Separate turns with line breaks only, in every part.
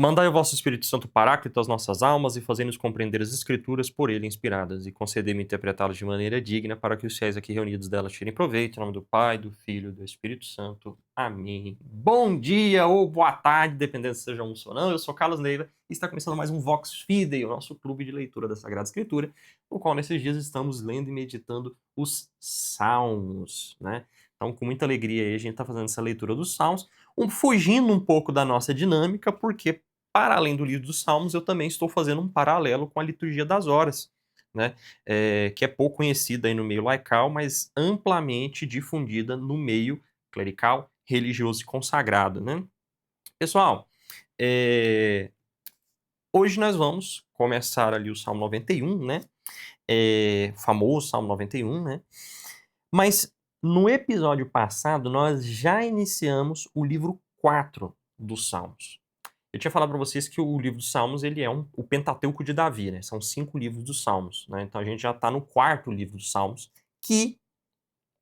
Mandai o vosso Espírito Santo Paráclito às nossas almas e fazei-nos compreender as Escrituras por ele inspiradas e concedei-me interpretá-las de maneira digna para que os fiéis aqui reunidos delas tirem proveito. Em nome do Pai, do Filho e do Espírito Santo. Amém. Bom dia ou boa tarde, dependendo se seja almoço ou não. Eu sou Carlos Neiva e está começando mais um Vox Fidei, o nosso clube de leitura da Sagrada Escritura, no qual nesses dias estamos lendo e meditando os Salmos, né? Então, com muita alegria aí, a gente está fazendo essa leitura dos Salmos, fugindo um pouco da nossa dinâmica, porque para além do livro dos Salmos, eu também estou fazendo um paralelo com a liturgia das horas, né? Que é pouco conhecida aí no meio laical, mas amplamente difundida no meio clerical, religioso e consagrado, né? Pessoal, hoje nós vamos começar ali o Salmo 91, né? Famoso Salmo 91, né? Mas no episódio passado, nós já iniciamos o livro 4 dos Salmos. Eu tinha falado para vocês que o livro dos Salmos ele é o Pentateuco de Davi, né? São 5 livros dos Salmos, né? Então a gente já está no 4º livro dos Salmos, que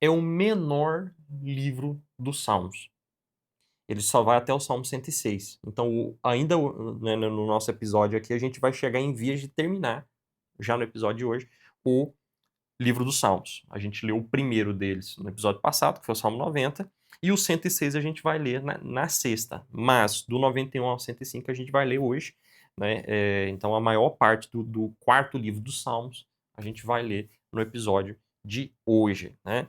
é o menor livro dos Salmos. Ele só vai até o Salmo 106. Então, né, no nosso episódio aqui, a gente vai chegar em vias de terminar, já no episódio de hoje, o livro dos Salmos. A gente leu o primeiro deles no episódio passado, que foi o Salmo 90, e o 106 a gente vai ler na sexta. Mas do 91 ao 105 a gente vai ler hoje, né? Então a maior parte do 4º livro dos Salmos a gente vai ler no episódio de hoje, né?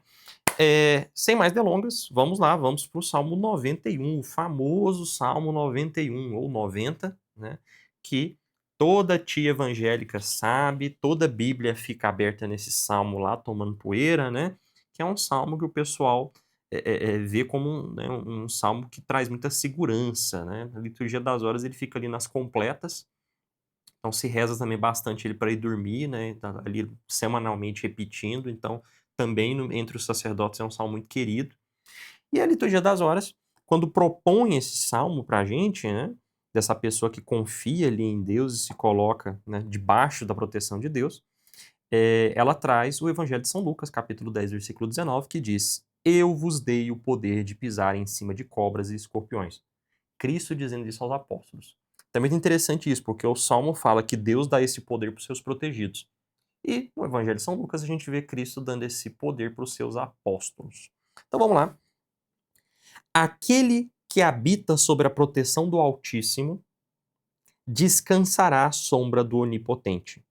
Sem mais delongas, vamos lá, vamos para o Salmo 91, o famoso Salmo 91, ou 90, né? Que toda tia evangélica sabe, toda Bíblia fica aberta nesse salmo lá, tomando poeira, né? Que é um salmo que o pessoal vê como um salmo que traz muita segurança, né? A liturgia das horas ele fica ali nas completas, então se reza também bastante ele para ir dormir, né? Tá ali semanalmente repetindo, então também entre os sacerdotes é um salmo muito querido. E a liturgia das horas, quando propõe esse salmo para a gente, né? Dessa pessoa que confia ali em Deus e se coloca, né, debaixo da proteção de Deus, ela traz o Evangelho de São Lucas, capítulo 10, versículo 19, que diz: Eu vos dei o poder de pisar em cima de cobras e escorpiões. Cristo dizendo isso aos apóstolos. É muito interessante isso, porque o Salmo fala que Deus dá esse poder para os seus protegidos. E no Evangelho de São Lucas a gente vê Cristo dando esse poder para os seus apóstolos. Então vamos lá. Aquele que habita sobre a proteção do Altíssimo descansará à sombra do Onipotente.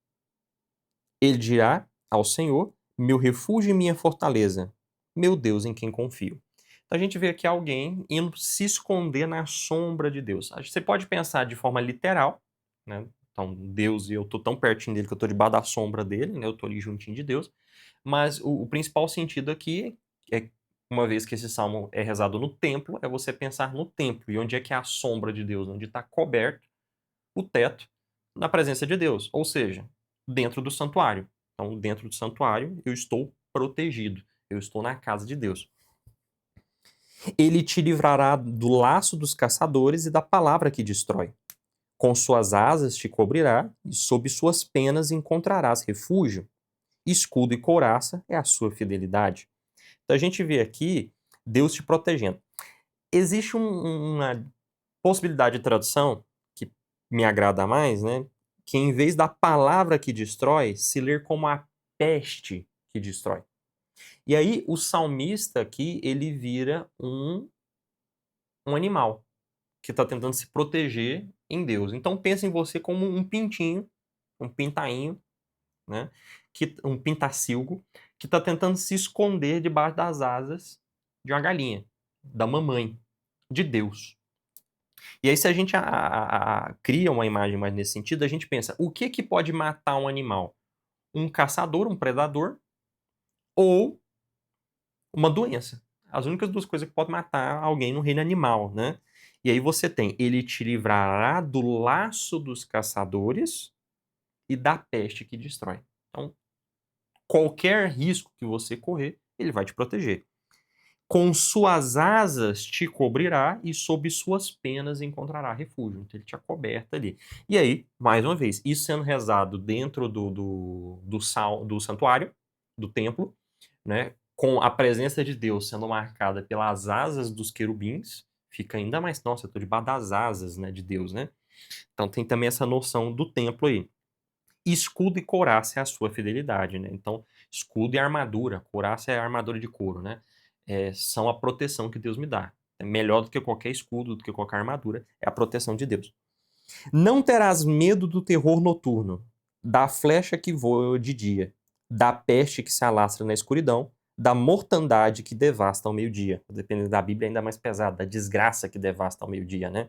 Ele dirá ao Senhor: meu refúgio e minha fortaleza, meu Deus em quem confio. Então a gente vê aqui alguém indo se esconder na sombra de Deus. Você pode pensar de forma literal, né? Então, Deus, e eu estou tão pertinho dele que eu estou debaixo da sombra dele, né? Eu estou ali juntinho de Deus. Mas o principal sentido aqui é, uma vez que esse salmo é rezado no templo, é você pensar no templo. E onde é que é a sombra de Deus? Onde está coberto o teto na presença de Deus. Ou seja, dentro do santuário. Então, dentro do santuário, eu estou protegido. Eu estou na casa de Deus. Ele te livrará do laço dos caçadores e da palavra que destrói. Com suas asas te cobrirá, e sob suas penas encontrarás refúgio. Escudo e couraça é a sua fidelidade. Então a gente vê aqui Deus te protegendo. Existe uma possibilidade de tradução que me agrada mais, né? Que em vez da palavra que destrói, se ler como a peste que destrói. E aí o salmista aqui, ele vira um animal que está tentando se proteger em Deus. Então pensa em você como um pintinho, um pintainho, né? Um pintacilgo que está tentando se esconder debaixo das asas de uma galinha, da mamãe, de Deus. E aí se a gente cria uma imagem mais nesse sentido, a gente pensa, o que pode matar um animal? Um caçador, um predador, ou uma doença. As únicas duas coisas que podem matar alguém no reino animal, né? E aí você tem, ele te livrará do laço dos caçadores e da peste que destrói. Então, qualquer risco que você correr, ele vai te proteger. Com suas asas te cobrirá e sob suas penas encontrará refúgio. Então ele te acoberta ali. E aí, mais uma vez, isso sendo rezado dentro do santuário, do templo, né? Com a presença de Deus sendo marcada pelas asas dos querubins, fica ainda mais, nossa, eu tô debaixo das asas, né, de Deus, né? Então tem também essa noção do templo aí. Escudo e couraça é a sua fidelidade, né? Então, escudo e armadura, couraça é a armadura de couro, né? São a proteção que Deus me dá. É melhor do que qualquer escudo, do que qualquer armadura, é a proteção de Deus. Não terás medo do terror noturno, da flecha que voa de dia, da peste que se alastra na escuridão, da mortandade que devasta ao meio-dia. Dependendo da Bíblia, é ainda mais pesado, da desgraça que devasta ao meio-dia, né?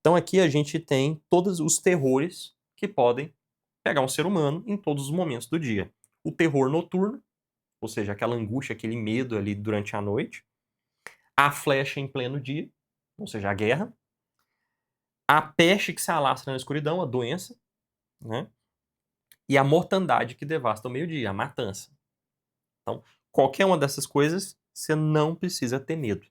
Então aqui a gente tem todos os terrores que podem pegar um ser humano em todos os momentos do dia. O terror noturno, ou seja, aquela angústia, aquele medo ali durante a noite. A flecha em pleno dia, ou seja, a guerra. A peste que se alastra na escuridão, a doença, né? E a mortandade que devasta ao meio-dia, a matança. Então, qualquer uma dessas coisas, você não precisa ter medo.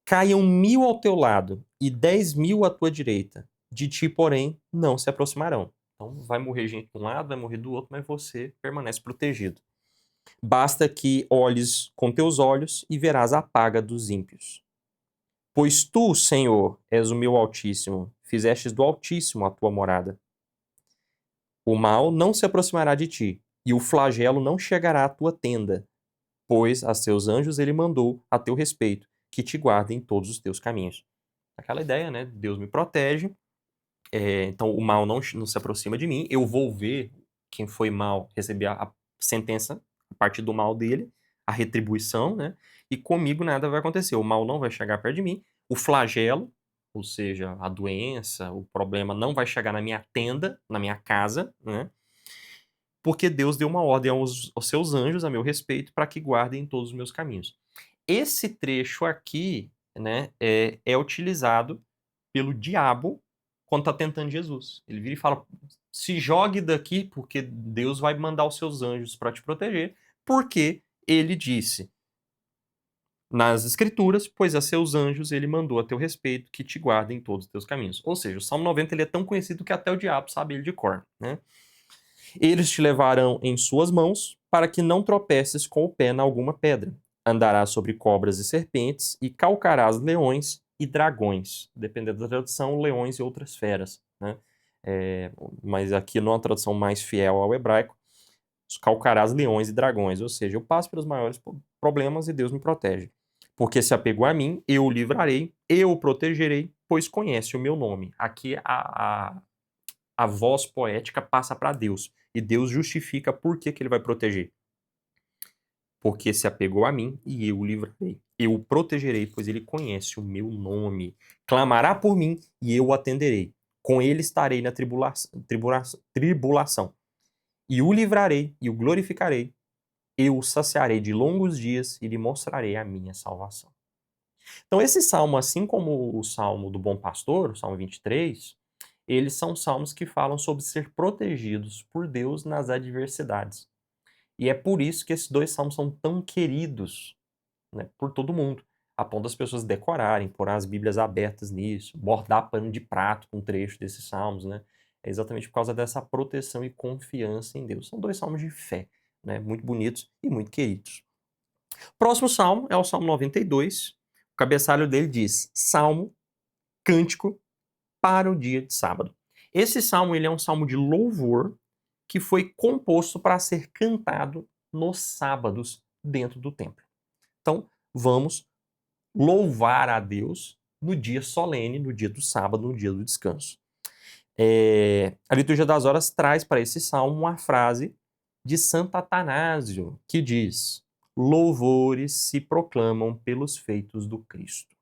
Caiam 1000 ao teu lado e 10.000 à tua direita. De ti, porém, não se aproximarão. Então, vai morrer gente de um lado, vai morrer do outro, mas você permanece protegido. Basta que olhes com teus olhos e verás a paga dos ímpios. Pois tu, Senhor, és o meu Altíssimo, fizestes do Altíssimo a tua morada. O mal não se aproximará de ti, e o flagelo não chegará à tua tenda, pois a seus anjos ele mandou a teu respeito, que te guardem em todos os teus caminhos. Aquela ideia, né? Deus me protege, então o mal não se aproxima de mim, eu vou ver quem foi mal receber a sentença a partir do mal dele, a retribuição, né? E comigo nada vai acontecer, o mal não vai chegar perto de mim, o flagelo, ou seja, a doença, o problema não vai chegar na minha tenda, na minha casa, né? Porque Deus deu uma ordem aos seus anjos a meu respeito para que guardem todos os meus caminhos. Esse trecho aqui, né, é utilizado pelo diabo quando está tentando Jesus. Ele vira e fala: se jogue daqui, porque Deus vai mandar os seus anjos para te proteger, porque ele disse nas Escrituras, pois a seus anjos ele mandou a teu respeito que te guardem em todos os teus caminhos. Ou seja, o Salmo 90 ele é tão conhecido que até o diabo sabe ele de cor, né? Eles te levarão em suas mãos, para que não tropeces com o pé em alguma pedra. Andarás sobre cobras e serpentes, e calcarás leões e dragões. Dependendo da tradução, leões e outras feras, né? Mas aqui numa tradução mais fiel ao hebraico, calcarás leões e dragões. Ou seja, eu passo pelos maiores problemas e Deus me protege. Porque se apegou a mim, eu o livrarei, eu o protegerei, pois conhece o meu nome. Aqui a voz poética passa para Deus. E Deus justifica por que ele vai proteger. Porque se apegou a mim e eu o livrarei. Eu o protegerei, pois ele conhece o meu nome. Clamará por mim e eu o atenderei. Com ele estarei na tribulação. E o livrarei e o glorificarei. Eu o saciarei de longos dias e lhe mostrarei a minha salvação. Então esse salmo, assim como o salmo do bom pastor, o salmo 23, eles são salmos que falam sobre ser protegidos por Deus nas adversidades. E é por isso que esses dois salmos são tão queridos, né, por todo mundo, a ponto das pessoas decorarem, pôr as Bíblias abertas nisso, bordar pano de prato com trecho desses salmos, né? É exatamente por causa dessa proteção e confiança em Deus. São dois salmos de fé, né, muito bonitos e muito queridos. Próximo salmo é o Salmo 92. O cabeçalho dele diz: Salmo, cântico para o dia de sábado. Esse salmo ele é um salmo de louvor que foi composto para ser cantado nos sábados dentro do templo. Então, vamos louvar a Deus no dia solene, no dia do sábado, no dia do descanso. A Liturgia das Horas traz para esse salmo uma frase de Santo Atanásio, que diz: louvores se proclamam pelos feitos do Cristo.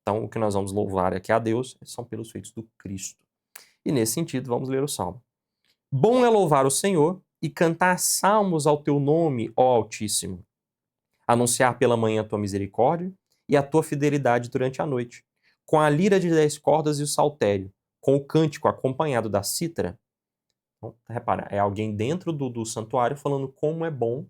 Então, o que nós vamos louvar aqui a Deus são pelos feitos do Cristo. E nesse sentido, vamos ler o salmo. Bom é louvar o Senhor e cantar salmos ao teu nome, ó Altíssimo. Anunciar pela manhã a tua misericórdia e a tua fidelidade durante a noite, com a lira de 10 cordas e o saltério, com o cântico acompanhado da cítara. Então, repara, é alguém dentro do santuário falando como é bom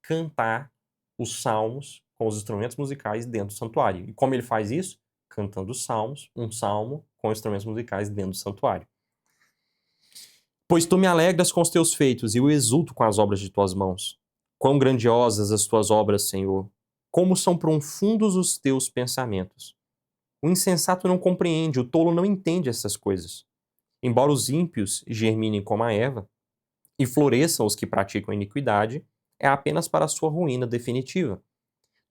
cantar os salmos com os instrumentos musicais dentro do santuário. E como ele faz isso? Cantando salmos, um salmo com instrumentos musicais dentro do santuário. Pois tu me alegras com os teus feitos e eu exulto com as obras de tuas mãos. Quão grandiosas as tuas obras, Senhor! Como são profundos os teus pensamentos! O insensato não compreende, o tolo não entende essas coisas. Embora os ímpios germinem como a erva e floresçam os que praticam a iniquidade, é apenas para a sua ruína definitiva.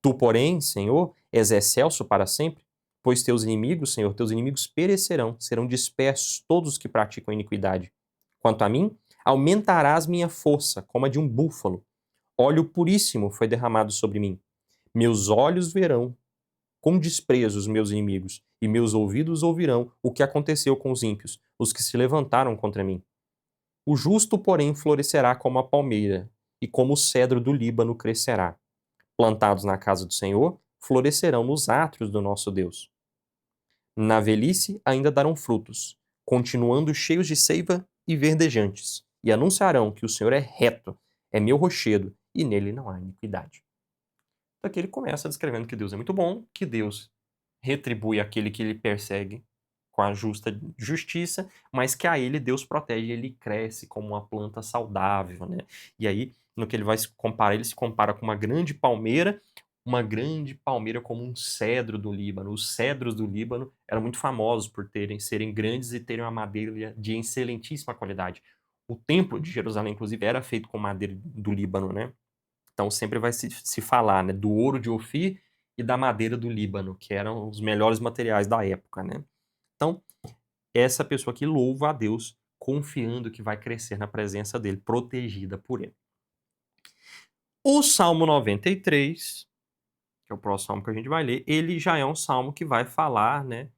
Tu, porém, Senhor, és excelso para sempre, pois teus inimigos, Senhor, teus inimigos perecerão, serão dispersos todos os que praticam a iniquidade. Quanto a mim, aumentarás minha força, como a de um búfalo. Óleo puríssimo foi derramado sobre mim. Meus olhos verão com desprezo os meus inimigos, e meus ouvidos ouvirão o que aconteceu com os ímpios, os que se levantaram contra mim. O justo, porém, florescerá como a palmeira, e como o cedro do Líbano crescerá. Plantados na casa do Senhor, florescerão nos átrios do nosso Deus. Na velhice ainda darão frutos, continuando cheios de seiva e verdejantes, e anunciarão que o Senhor é reto, é meu rochedo, e nele não há iniquidade. Então aqui ele começa descrevendo que Deus é muito bom, que Deus retribui aquele que ele persegue com a justiça, mas que a ele Deus protege, ele cresce como uma planta saudável, né? E aí, no que ele vai se comparar, ele se compara com uma grande palmeira como um cedro do Líbano. Os cedros do Líbano eram muito famosos por serem grandes e terem uma madeira de excelentíssima qualidade. O templo de Jerusalém, inclusive, era feito com madeira do Líbano, né? Então sempre vai se falar, né, do ouro de Ofir e da madeira do Líbano, que eram os melhores materiais da época, né? Então, essa pessoa que louva a Deus, confiando que vai crescer na presença dele, protegida por ele. O Salmo 93, que é o próximo salmo que a gente vai ler, ele já é um salmo que vai falar, né,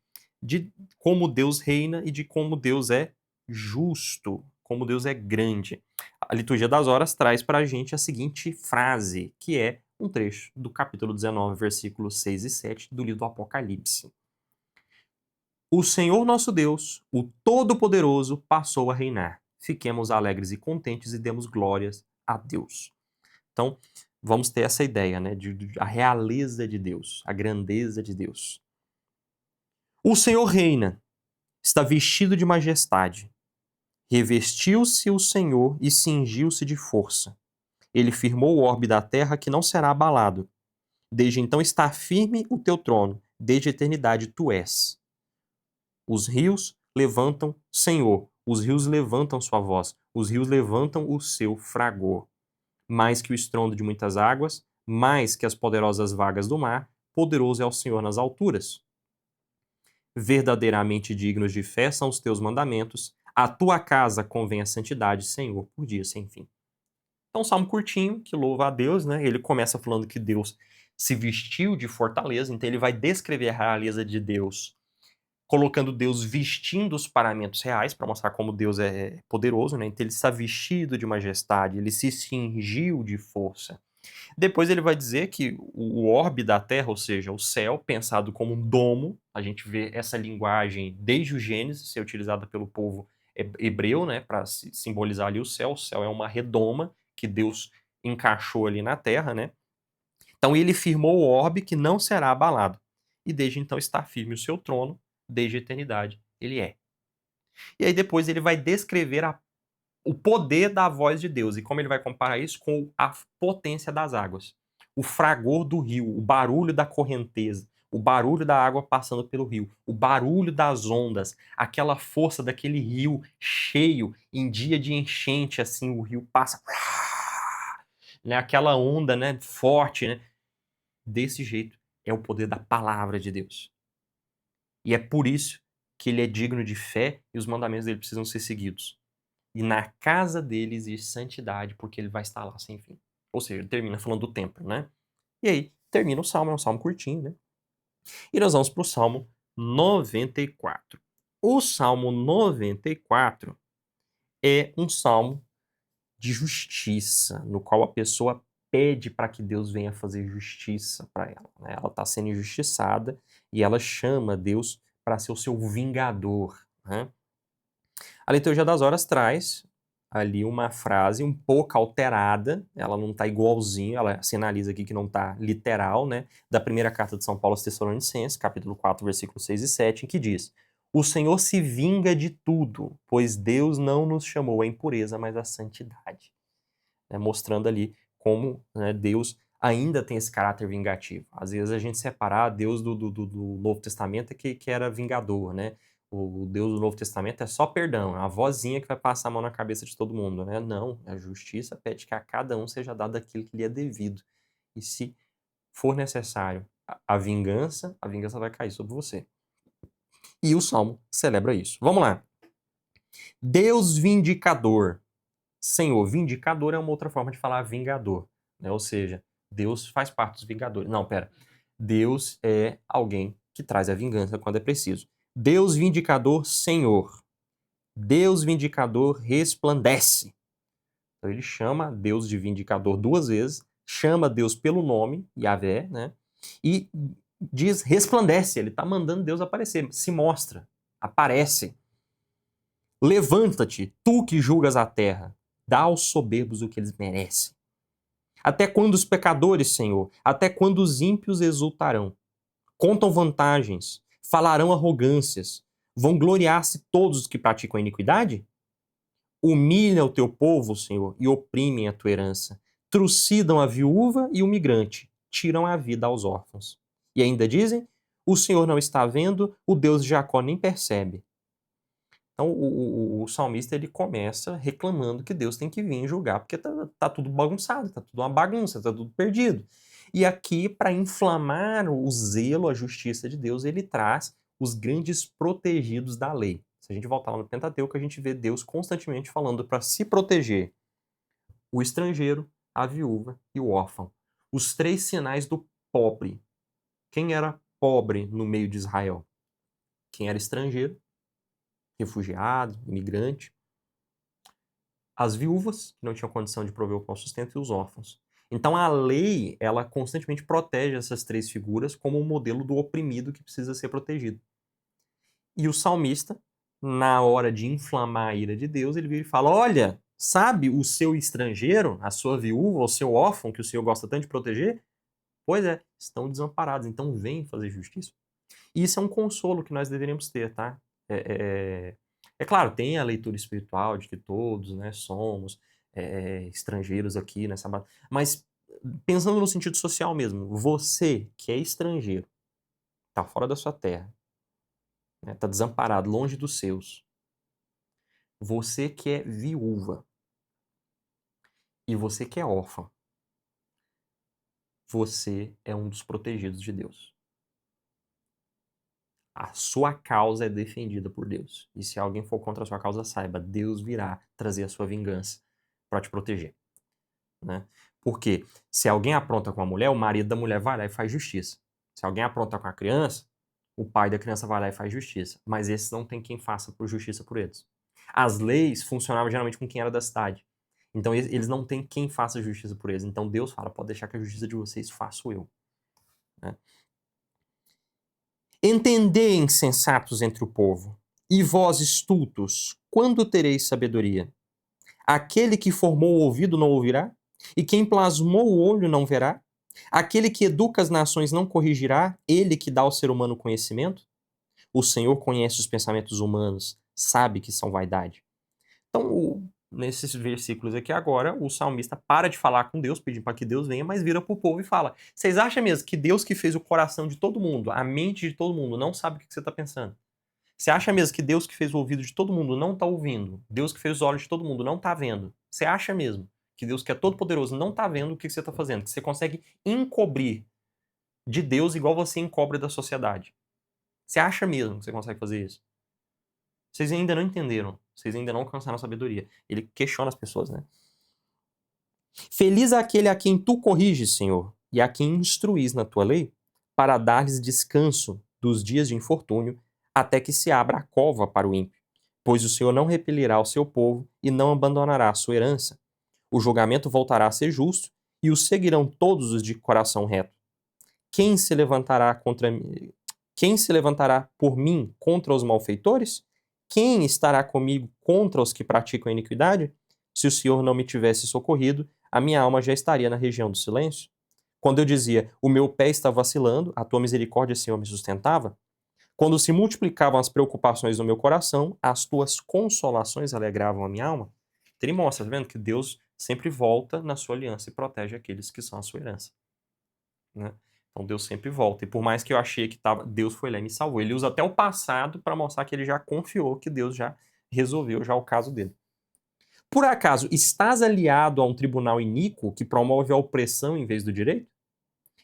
de como Deus reina e de como Deus é justo, como Deus é grande. A liturgia das horas traz para a gente a seguinte frase, que é um trecho do capítulo 19, versículos 6 e 7 do livro do Apocalipse. O Senhor nosso Deus, o Todo-Poderoso, passou a reinar. Fiquemos alegres e contentes e demos glórias a Deus. Então, vamos ter essa ideia, né, de a realeza de Deus, a grandeza de Deus. O Senhor reina, está vestido de majestade. Revestiu-se o Senhor e cingiu-se de força. Ele firmou o orbe da terra que não será abalado. Desde então está firme o teu trono, desde a eternidade tu és. Os rios levantam, Senhor, os rios levantam sua voz, os rios levantam o seu fragor. Mais que o estrondo de muitas águas, mais que as poderosas vagas do mar, poderoso é o Senhor nas alturas. Verdadeiramente dignos de fé são os teus mandamentos, a tua casa convém a santidade, Senhor, por dia sem fim. Então, um salmo curtinho, que louva a Deus, né? Ele começa falando que Deus se vestiu de fortaleza, então ele vai descrever a realeza de Deus, colocando Deus vestindo os paramentos reais, para mostrar como Deus é poderoso, né? Então ele está vestido de majestade, ele se cingiu de força. Depois ele vai dizer que o orbe da terra, ou seja, o céu, pensado como um domo, a gente vê essa linguagem desde o Gênesis ser utilizada pelo povo hebreu, né, para simbolizar ali o céu. O céu é uma redoma que Deus encaixou ali na terra, né? Então ele firmou o orbe que não será abalado. E desde então está firme o seu trono, desde a eternidade ele é. E aí depois ele vai descrever o poder da voz de Deus. E como ele vai comparar isso com a potência das águas. O fragor do rio, o barulho da correnteza, o barulho da água passando pelo rio, o barulho das ondas, aquela força daquele rio cheio em dia de enchente, assim, o rio passa, né, aquela onda, né, forte, né? Desse jeito é o poder da palavra de Deus. E é por isso que ele é digno de fé e os mandamentos dele precisam ser seguidos. E na casa dele existe santidade, porque ele vai estar lá sem fim. Ou seja, ele termina falando do templo, né? E aí, termina o salmo, é um salmo curtinho, né? E nós vamos para o Salmo 94. O Salmo 94 é um salmo de justiça, no qual a pessoa pede para que Deus venha fazer justiça para ela, né? Ela está sendo injustiçada e ela chama Deus para ser o seu vingador, né? A liturgia das horas traz ali uma frase um pouco alterada, ela não está igualzinho, ela sinaliza aqui que não está literal, né? Da primeira carta de São Paulo aos Tessalonicenses, capítulo 4, versículos 6 e 7, em que diz: O Senhor se vinga de tudo, pois Deus não nos chamou à impureza, mas à santidade. Mostrando ali como, né, Deus ainda tem esse caráter vingativo. Às vezes a gente separa Deus do Novo Testamento que era vingador, né? O Deus do Novo Testamento é só perdão, é a vozinha que vai passar a mão na cabeça de todo mundo, né? Não, a justiça pede que a cada um seja dado aquilo que lhe é devido. E se for necessário a vingança vai cair sobre você. E o Salmo celebra isso. Vamos lá. Deus vindicador. Senhor, vindicador é uma outra forma de falar vingador, né? Ou seja, Deus faz parte dos vingadores. Não, pera. Deus é alguém que traz a vingança quando é preciso. Deus vindicador, Senhor. Deus vindicador resplandece. Então ele chama Deus de vindicador duas vezes, chama Deus pelo nome, Yahvé, né? E diz resplandece, ele está mandando Deus aparecer, se mostra, aparece. Levanta-te, tu que julgas a terra, dá aos soberbos o que eles merecem. Até quando os pecadores, Senhor, até quando os ímpios exultarão? Contam vantagens, falarão arrogâncias, vão gloriar-se todos os que praticam a iniquidade? Humilha o teu povo, Senhor, e oprimem a tua herança. Trucidam a viúva e o migrante, tiram a vida aos órfãos. E ainda dizem, o Senhor não está vendo, o Deus de Jacó nem percebe. Então o salmista ele começa reclamando que Deus tem que vir julgar, porque tá tudo bagunçado, tá tudo uma bagunça, tá tudo perdido. E aqui, para inflamar o zelo, a justiça de Deus, ele traz os grandes protegidos da lei. Se a gente voltar lá no Pentateuco, a gente vê Deus constantemente falando para se proteger o estrangeiro, a viúva e o órfão. Os três sinais do pobre. Quem era pobre no meio de Israel? Quem era estrangeiro, refugiado, imigrante. As viúvas, que não tinham condição de prover o pão sustento, e os órfãos. Então a lei, ela constantemente protege essas três figuras como um modelo do oprimido que precisa ser protegido. E o salmista, na hora de inflamar a ira de Deus, ele vira e fala, olha, sabe o seu estrangeiro, a sua viúva, o seu órfão, que o Senhor gosta tanto de proteger? Pois é, estão desamparados, então vem fazer justiça. E isso é um consolo que nós deveríamos ter, tá? É claro, tem a leitura espiritual de que todos, né, somos estrangeiros aqui nessa... Mas pensando no sentido social mesmo, você que é estrangeiro, tá fora da sua terra, né, tá desamparado, longe dos seus. Você que é viúva e você que é órfã, você é um dos protegidos de Deus. A sua causa é defendida por Deus. E se alguém for contra a sua causa, saiba, Deus virá trazer a sua vingança para te proteger. Né? Porque se alguém apronta com a mulher, o marido da mulher vai lá e faz justiça. Se alguém apronta com a criança, o pai da criança vai lá e faz justiça. Mas esses não tem quem faça por justiça por eles. As leis funcionavam geralmente com quem era da cidade. Então eles não têm quem faça justiça por eles. Então Deus fala, pode deixar que a justiça de vocês faço eu. Né? Entendei, insensatos entre o povo, e vós, estultos, quando tereis sabedoria? Aquele que formou o ouvido não ouvirá? E quem plasmou o olho não verá? Aquele que educa as nações não corrigirá? Ele que dá ao ser humano conhecimento? O Senhor conhece os pensamentos humanos, sabe que são vaidade. Então, nesses versículos aqui agora, o salmista para de falar com Deus, pedindo para que Deus venha, mas vira para o povo e fala, vocês acham mesmo que Deus que fez o coração de todo mundo, a mente de todo mundo, não sabe o que você está pensando? Você acha mesmo que Deus que fez o ouvido de todo mundo não está ouvindo? Deus que fez os olhos de todo mundo não está vendo? Você acha mesmo que Deus que é todo poderoso não está vendo o que você está fazendo? Que você consegue encobrir de Deus igual você encobre da sociedade? Você acha mesmo que você consegue fazer isso? Vocês ainda não entenderam. Vocês ainda não alcançaram a sabedoria. Ele questiona as pessoas, né? Feliz aquele a quem tu corriges, Senhor, e a quem instruís na tua lei, para dar-lhes descanso dos dias de infortúnio, até que se abra a cova para o ímpio. Pois o Senhor não repelirá o seu povo e não abandonará a sua herança. O julgamento voltará a ser justo, e o seguirão todos os de coração reto. Quem se levantará contra mim? Quem se levantará por mim contra os malfeitores? Quem estará comigo contra os que praticam a iniquidade? Se o Senhor não me tivesse socorrido, a minha alma já estaria na região do silêncio. Quando eu dizia, o meu pé está vacilando, a tua misericórdia, Senhor, me sustentava. Quando se multiplicavam as preocupações no meu coração, as tuas consolações alegravam a minha alma. Então ele mostra, tá vendo? Que Deus sempre volta na sua aliança e protege aqueles que são a sua herança. né? Então Deus sempre volta. E por mais que eu achei que tava, Deus foi lá e me salvou. Ele usa até o passado para mostrar que ele já confiou, que Deus já resolveu já o caso dele. Por acaso, estás aliado a um tribunal iníquo que promove a opressão em vez do direito?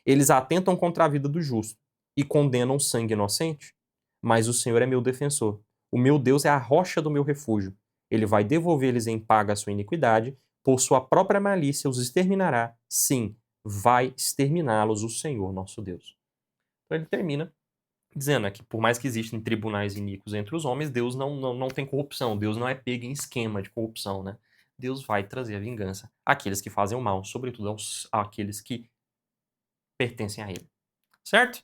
Eles atentam contra a vida do justo e condenam sangue inocente. Mas o Senhor é meu defensor. O meu Deus é a rocha do meu refúgio. Ele vai devolver-lhes em paga a sua iniquidade, por sua própria malícia os exterminará. Sim, vai exterminá-los o Senhor nosso Deus. Então ele termina dizendo, né, que por mais que existem tribunais iníquos entre os homens, Deus não tem corrupção. Deus não é pego em esquema de corrupção, né? Deus vai trazer a vingança àqueles que fazem o mal, sobretudo àqueles que pertencem a ele. Certo?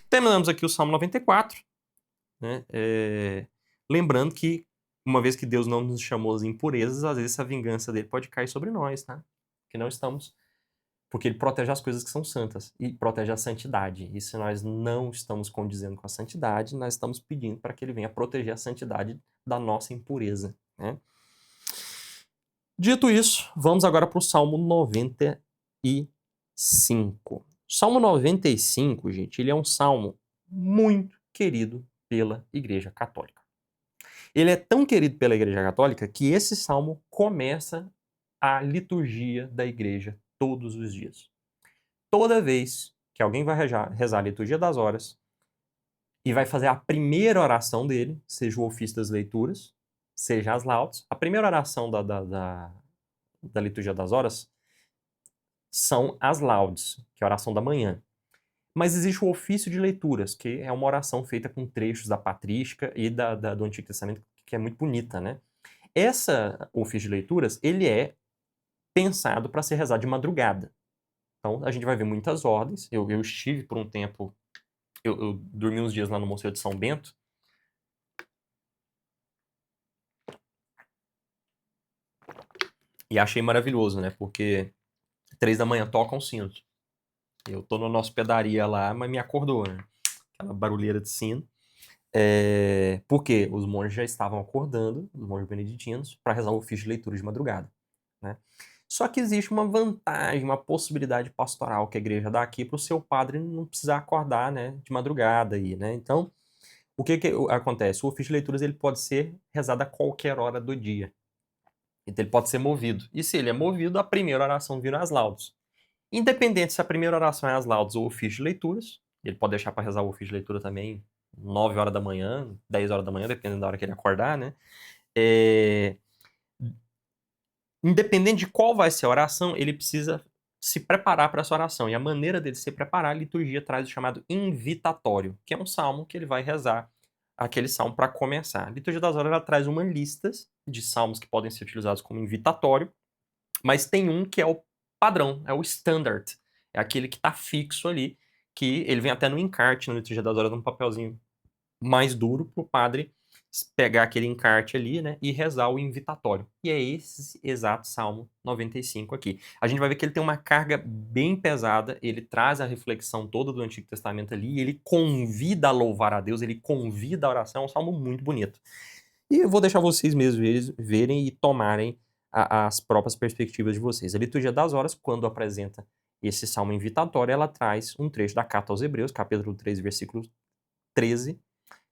Terminamos aqui o Salmo 94, né? Lembrando que, uma vez que Deus não nos chamou às impurezas, às vezes essa vingança dele pode cair sobre nós, tá? Que não estamos. Porque ele protege as coisas que são santas e protege a santidade. E se nós não estamos condizendo com a santidade, nós estamos pedindo para que ele venha proteger a santidade da nossa impureza, né? Dito isso, vamos agora para o Salmo 95. O Salmo 95, gente, ele é um salmo muito querido pela Igreja Católica. Ele é tão querido pela Igreja Católica que esse salmo começa a liturgia da igreja todos os dias. Toda vez que alguém vai rezar a liturgia das horas e vai fazer a primeira oração dele, seja o ofício das leituras, seja as laudes, a primeira oração da liturgia das horas são as laudes, que é a oração da manhã. Mas existe o ofício de leituras, que é uma oração feita com trechos da patrística e do Antigo Testamento, que é muito bonita, né? Essa ofício de leituras, ele é pensado para ser rezado de madrugada. Então, a gente vai ver muitas ordens. Eu estive por um tempo, eu dormi uns dias lá no Mosteiro de São Bento. E achei maravilhoso, né? Porque 3 da manhã tocam sinos. Eu tô na nossa hospedaria lá, mas me acordou, né? Aquela barulheira de sino. Porque os monges já estavam acordando, os monges beneditinos, para rezar o ofício de leitura de madrugada, né? Só que existe uma vantagem, uma possibilidade pastoral que a igreja dá aqui para o seu padre não precisar acordar, né, de madrugada aí, né? Então, o que acontece? O ofício de leituras ele pode ser rezado a qualquer hora do dia. Então ele pode ser movido. E se ele é movido, a primeira oração vira as laudes. Independente se a primeira oração é as laudes ou o ofício de leituras, ele pode deixar para rezar o ofício de leitura também 9 horas da manhã, 10 horas da manhã, dependendo da hora que ele acordar, né? Independente de qual vai ser a oração, ele precisa se preparar para essa oração. E a maneira dele se preparar, a liturgia traz o chamado invitatório, que é um salmo que ele vai rezar aquele salmo para começar. A liturgia das horas ela traz uma lista de salmos que podem ser utilizados como invitatório, mas tem um que é o padrão, é o standard. É aquele que está fixo ali, que ele vem até no encarte na liturgia das horas, num papelzinho mais duro para o padre pegar aquele encarte ali, né, e rezar o invitatório. E é esse exato Salmo 95 aqui. A gente vai ver que ele tem uma carga bem pesada, ele traz a reflexão toda do Antigo Testamento ali, ele convida a louvar a Deus, ele convida a oração, é um salmo muito bonito. E eu vou deixar vocês mesmos verem e tomarem as próprias perspectivas de vocês. A liturgia das horas, quando apresenta esse salmo invitatório, ela traz um trecho da carta aos Hebreus, capítulo 3, versículo 13,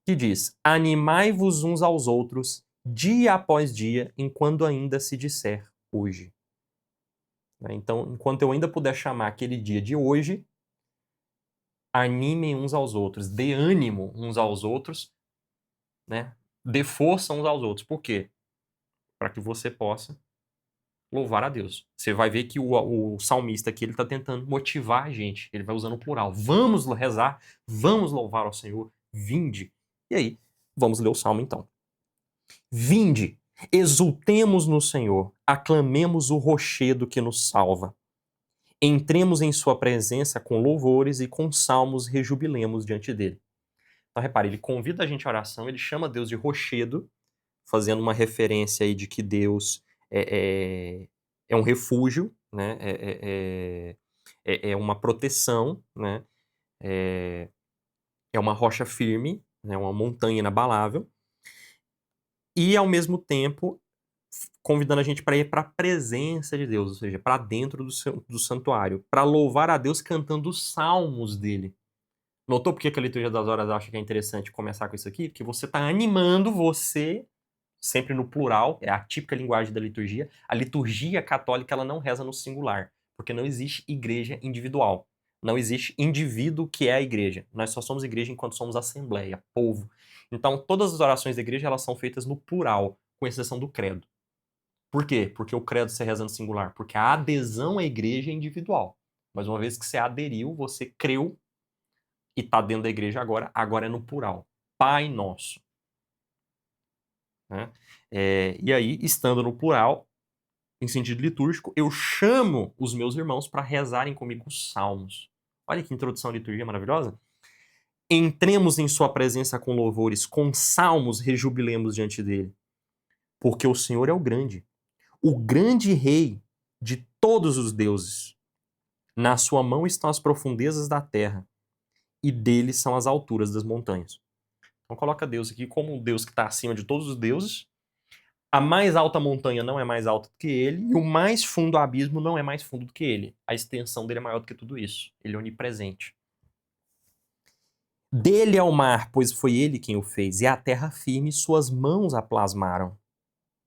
que diz: animai-vos uns aos outros, dia após dia, enquanto ainda se disser hoje. Então, enquanto eu ainda puder chamar aquele dia de hoje, animem uns aos outros, dê ânimo uns aos outros, né? Dê força uns aos outros. Por quê? Para que você possa louvar a Deus. Você vai ver que o salmista aqui ele está tentando motivar a gente. Ele vai usando o plural. Vamos rezar, vamos louvar ao Senhor, vinde. E aí, vamos ler o salmo então. Vinde, exultemos no Senhor, aclamemos o rochedo que nos salva. Entremos em sua presença com louvores e com salmos rejubilemos diante dele. Então repare, ele convida a gente à oração, ele chama Deus de rochedo, fazendo uma referência aí de que Deus é um refúgio, né? É uma proteção, né? É uma rocha firme, né? Uma montanha inabalável. E, ao mesmo tempo, convidando a gente para ir para a presença de Deus, ou seja, para dentro do santuário, para louvar a Deus cantando os salmos dele. Notou por que a liturgia das horas acha que é interessante começar com isso aqui? Porque você está animando você, sempre no plural, é a típica linguagem da liturgia. A liturgia católica ela não reza no singular, porque não existe igreja individual. Não existe indivíduo que é a igreja. Nós só somos igreja enquanto somos assembleia, povo. Então, todas as orações da igreja elas são feitas no plural, com exceção do credo. Por quê? Porque o credo se reza no singular. Porque a adesão à igreja é individual. Mas uma vez que você aderiu, você creu e está dentro da igreja agora é no plural. Pai Nosso. Né? E aí, estando no plural, em sentido litúrgico, eu chamo os meus irmãos para rezarem comigo os salmos. Olha que introdução à liturgia maravilhosa. Entremos em sua presença com louvores, com salmos rejubilemos diante dele. Porque o Senhor é o grande rei de todos os deuses. Na sua mão estão as profundezas da terra, e dele são as alturas das montanhas. Então coloca Deus aqui como um Deus que está acima de todos os deuses. A mais alta montanha não é mais alta do que ele, e o mais fundo abismo não é mais fundo do que ele. A extensão dele é maior do que tudo isso. Ele é onipresente. Dele é o mar, pois foi ele quem o fez, e a terra firme, suas mãos a plasmaram.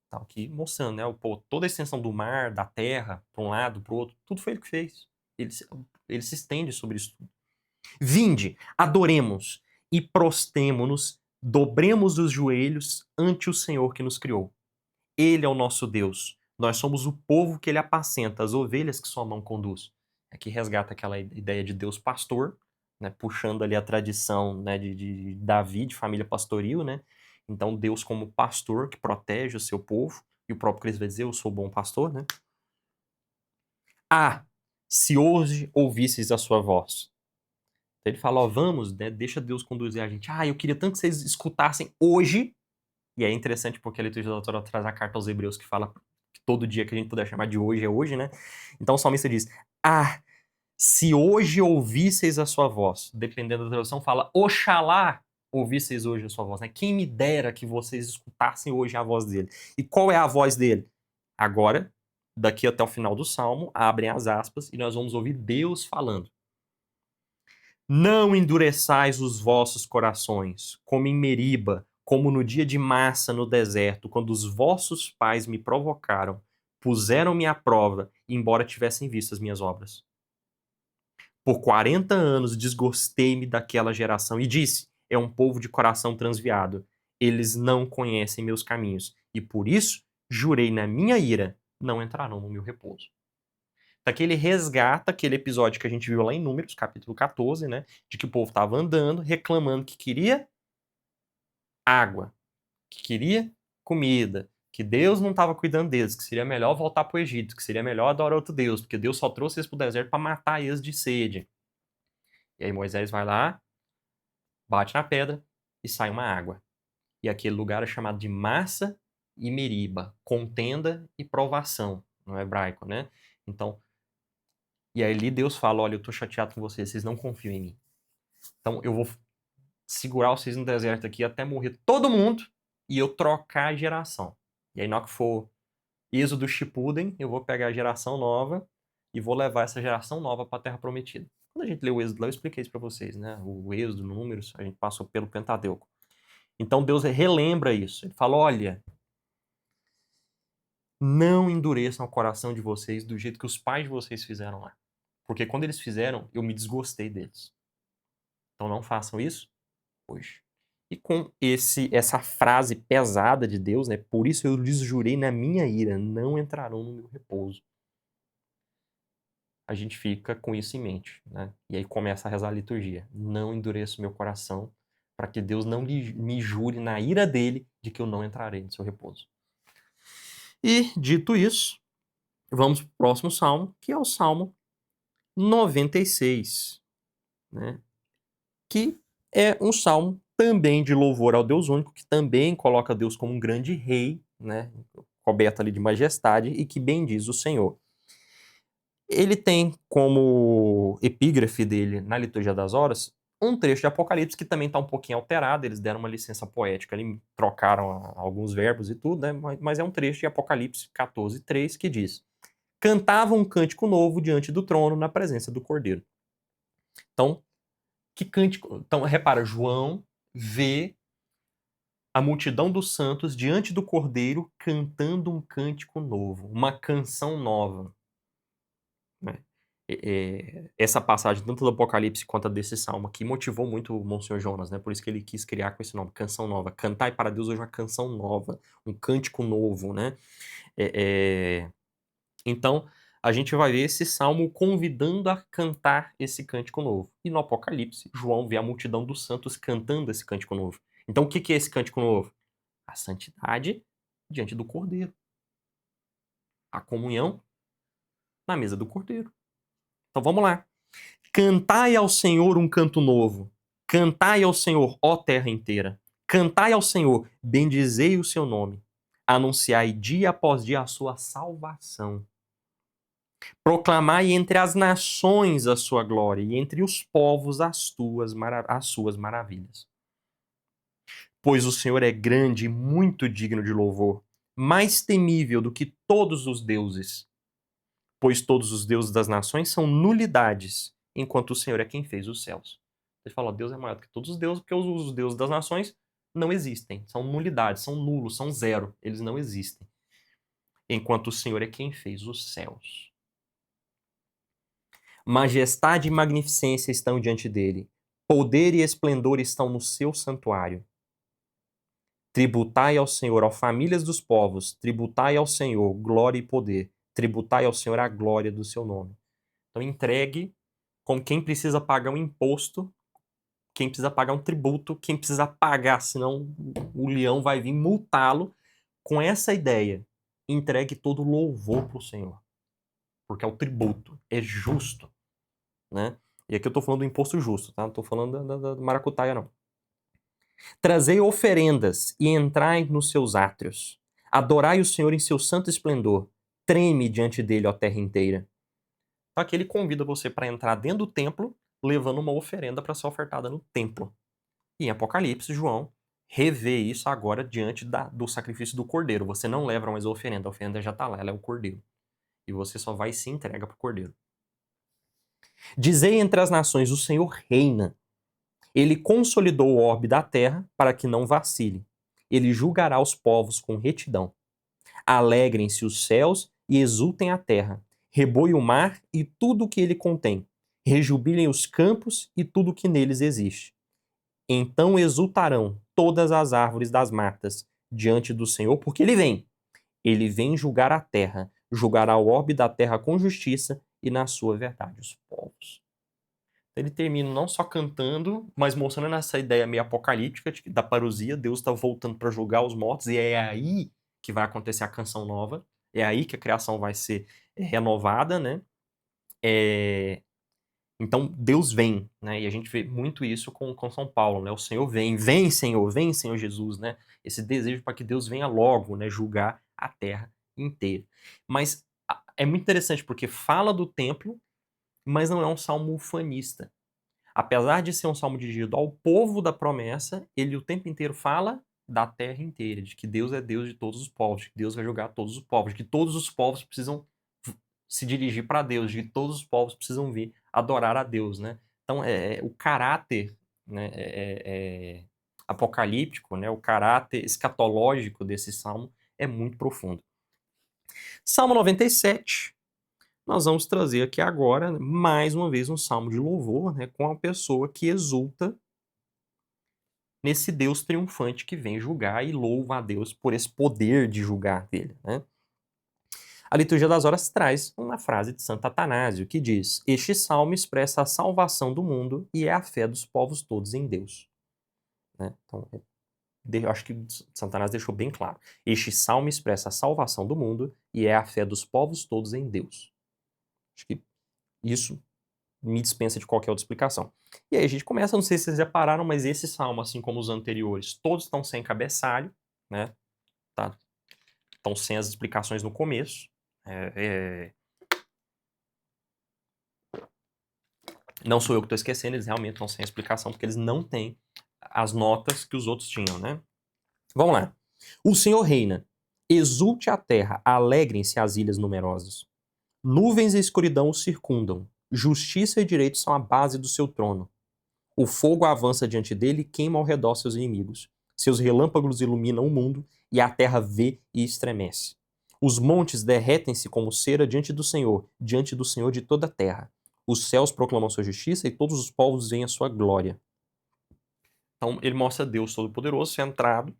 Tá aqui mostrando, né? Toda a extensão do mar, da terra, para um lado, para o outro, tudo foi ele que fez. Ele se estende sobre isso tudo. Vinde, adoremos e prostemo-nos, dobremos os joelhos ante o Senhor que nos criou. Ele é o nosso Deus. Nós somos o povo que ele apacenta, as ovelhas que sua mão conduz. Aqui resgata aquela ideia de Deus pastor, né, puxando ali a tradição, né, de Davi, de família pastoril, né? Então Deus como pastor que protege o seu povo, e o próprio Cristo vai dizer, eu sou bom pastor, né? Se hoje ouvisseis a sua voz. Então ele fala, vamos, né, deixa Deus conduzir a gente. Eu queria tanto que vocês escutassem hoje. E é interessante porque a liturgia da Torá traz a carta aos Hebreus que fala que todo dia que a gente puder chamar de hoje é hoje, né? Então o salmista diz, se hoje ouvisseis a sua voz, dependendo da tradução, fala, oxalá ouvisseis hoje a sua voz, né? Quem me dera que vocês escutassem hoje a voz dele. E qual é a voz dele? Agora, daqui até o final do salmo, abrem as aspas e nós vamos ouvir Deus falando. Não endureçais os vossos corações, como em Meriba, como no dia de Massa no deserto, quando os vossos pais me provocaram, puseram-me à prova, embora tivessem visto as minhas obras. Por 40 anos desgostei-me daquela geração e disse, é um povo de coração transviado. Eles não conhecem meus caminhos, e por isso jurei na minha ira, não entrarão no meu repouso. Daqui ele resgata aquele episódio que a gente viu lá em Números, capítulo 14, né? De que o povo estava andando, reclamando que queria água, que queria comida, que Deus não estava cuidando deles, que seria melhor voltar para o Egito, que seria melhor adorar outro Deus, porque Deus só trouxe eles para o deserto para matar eles de sede. E aí Moisés vai lá, bate na pedra e sai uma água. E aquele lugar é chamado de Massa e Meriba, contenda e provação, no hebraico, né? Então, e aí ali Deus fala, olha, eu tô chateado com vocês, vocês não confiam em mim. Então eu vou segurar vocês no deserto aqui até morrer todo mundo e eu trocar a geração. E aí na hora que for Êxodo Shippuden, eu vou pegar a geração nova e vou levar essa geração nova para a Terra Prometida. Quando a gente lê o Êxodo lá, eu expliquei isso para vocês, né? O Êxodo, Números, a gente passou pelo Pentateuco. Então Deus relembra isso. Ele fala, olha, não endureçam o coração de vocês do jeito que os pais de vocês fizeram lá. Porque quando eles fizeram, eu me desgostei deles. Então não façam isso hoje. E com essa frase pesada de Deus, né? Por isso eu lhes jurei na minha ira, não entrarão no meu repouso. A gente fica com isso em mente, né? E aí começa a rezar a liturgia. Não endureça o meu coração, para que Deus não me jure na ira dele de que eu não entrarei no seu repouso. E, dito isso, vamos para o próximo salmo, que é o Salmo 96, né? Que é um salmo também de louvor ao Deus único, que também coloca Deus como um grande rei, né? Coberto ali de majestade, e que bendiz o Senhor. Ele tem como epígrafe dele na Liturgia das Horas um trecho de Apocalipse que também está um pouquinho alterado, eles deram uma licença poética ali, trocaram alguns verbos e tudo, né? Mas é um trecho de Apocalipse 14:3 que diz: cantava um cântico novo diante do trono na presença do Cordeiro. Então, que cântico? Então, repara, João vê a multidão dos santos diante do Cordeiro cantando um cântico novo, uma canção nova, né? Essa passagem, tanto do Apocalipse quanto a desse salmo aqui, motivou muito o Monsenhor Jonas, né? Por isso que ele quis criar com esse nome, Canção Nova. Cantai para Deus hoje uma canção nova, um cântico novo, né? Então, a gente vai ver esse salmo convidando a cantar esse cântico novo. E no Apocalipse, João vê a multidão dos santos cantando esse cântico novo. Então, o que é esse cântico novo? A santidade diante do Cordeiro. A comunhão na mesa do Cordeiro. Então, vamos lá. Cantai ao Senhor um canto novo. Cantai ao Senhor, ó terra inteira. Cantai ao Senhor, bendizei o seu nome. Anunciai dia após dia a sua salvação. Proclamai entre as nações a sua glória e entre os povos as suas maravilhas. Pois o Senhor é grande e muito digno de louvor, mais temível do que todos os deuses. Pois todos os deuses das nações são nulidades, enquanto o Senhor é quem fez os céus. Ele fala, Deus é maior do que todos os deuses, porque os deuses das nações não existem. São nulidades, são nulos, são zero. Eles não existem. Enquanto o Senhor é quem fez os céus. Majestade e magnificência estão diante dele. Poder e esplendor estão no seu santuário. Tributai ao Senhor, ó famílias dos povos, tributai ao Senhor glória e poder. Tributai ao Senhor a glória do seu nome. Então entregue como quem precisa pagar um imposto, quem precisa pagar um tributo, quem precisa pagar, senão o leão vai vir multá-lo. Com essa ideia, entregue todo louvor para o Senhor. Porque é o tributo, é justo. Né? E aqui eu estou falando do imposto justo, tá? Não estou falando da maracutaia, não. Trazei oferendas e entrai nos seus átrios. Adorai o Senhor em seu santo esplendor. Treme diante dele, ó terra inteira. Então aqui ele convida você para entrar dentro do templo, levando uma oferenda para ser ofertada no templo. E em Apocalipse, João revê isso agora diante do sacrifício do cordeiro. Você não leva mais a oferenda já está lá, ela é o cordeiro. E você só vai e se entrega para o cordeiro. Dizei entre as nações, o Senhor reina. Ele consolidou o orbe da terra para que não vacile. Ele julgará os povos com retidão. Alegrem-se os céus e exultem a terra. Reboe o mar e tudo o que ele contém. Rejubilem os campos e tudo o que neles existe. Então exultarão todas as árvores das matas diante do Senhor, porque ele vem. Ele vem julgar a terra, julgará o orbe da terra com justiça e na sua verdade os povos. Ele termina não só cantando, mas mostrando essa ideia meio apocalíptica da parousia, Deus está voltando para julgar os mortos, e é aí que vai acontecer a canção nova, é aí que a criação vai ser renovada, né? Então, Deus vem, né? E a gente vê muito isso com São Paulo, né? O Senhor vem, vem Senhor Jesus, né? Esse desejo para que Deus venha logo, né? Julgar a terra inteira. Mas é muito interessante porque fala do templo, mas não é um salmo ufanista. Apesar de ser um salmo dirigido ao povo da promessa, ele o tempo inteiro fala da terra inteira, de que Deus é Deus de todos os povos, de que Deus vai julgar todos os povos, de que todos os povos precisam se dirigir para Deus, de que todos os povos precisam vir adorar a Deus, né? Então, o caráter, né, apocalíptico, né, o caráter escatológico desse salmo é muito profundo. Salmo 97, nós vamos trazer aqui agora, mais uma vez, um salmo de louvor, né, com a pessoa que exulta nesse Deus triunfante que vem julgar e louva a Deus por esse poder de julgar dele, né? A liturgia das horas traz uma frase de Santo Atanásio que diz: este salmo expressa a salvação do mundo e é a fé dos povos todos em Deus. Né? Então, eu acho que Santo Atanásio deixou bem claro. Este salmo expressa a salvação do mundo e é a fé dos povos todos em Deus. Acho que isso me dispensa de qualquer outra explicação. E aí a gente começa, não sei se vocês repararam, mas esse salmo, assim como os anteriores, todos estão sem cabeçalho, né? Tá? Estão sem as explicações no começo. Não sou eu que estou esquecendo, eles realmente estão sem explicação, porque eles não têm as notas que os outros tinham, né? Vamos lá. O Senhor reina. Exulte a terra, alegrem-se as ilhas numerosas. Nuvens e escuridão o circundam. Justiça e direito são a base do seu trono. O fogo avança diante dele e queima ao redor seus inimigos. Seus relâmpagos iluminam o mundo e a terra vê e estremece. Os montes derretem-se como cera diante do Senhor de toda a terra. Os céus proclamam sua justiça e todos os povos veem a sua glória. Então ele mostra Deus Todo-Poderoso centrado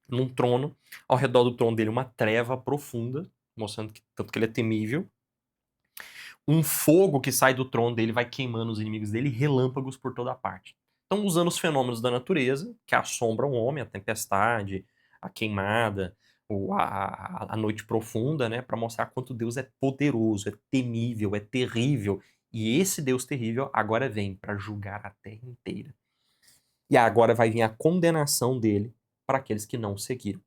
num trono, ao redor do trono dele uma treva profunda, mostrando que tanto que ele é temível. Um fogo que sai do trono dele vai queimando os inimigos dele e relâmpagos por toda parte. Então, usando os fenômenos da natureza, que assombram o homem, a tempestade, a queimada, a noite profunda, né, para mostrar quanto Deus é poderoso, é temível, é terrível. E esse Deus terrível agora vem para julgar a terra inteira. E agora vai vir a condenação dele para aqueles que não o seguiram.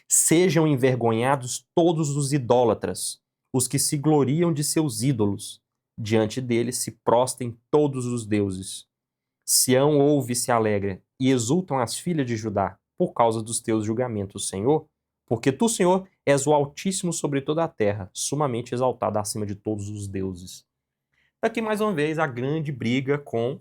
Sejam envergonhados todos os idólatras, os que se gloriam de seus ídolos. Diante deles se prostem todos os deuses. Sião ouve e se alegra, e exultam as filhas de Judá, por causa dos teus julgamentos, Senhor. Porque tu, Senhor, és o Altíssimo sobre toda a terra, sumamente exaltado acima de todos os deuses. Aqui, mais uma vez, a grande briga com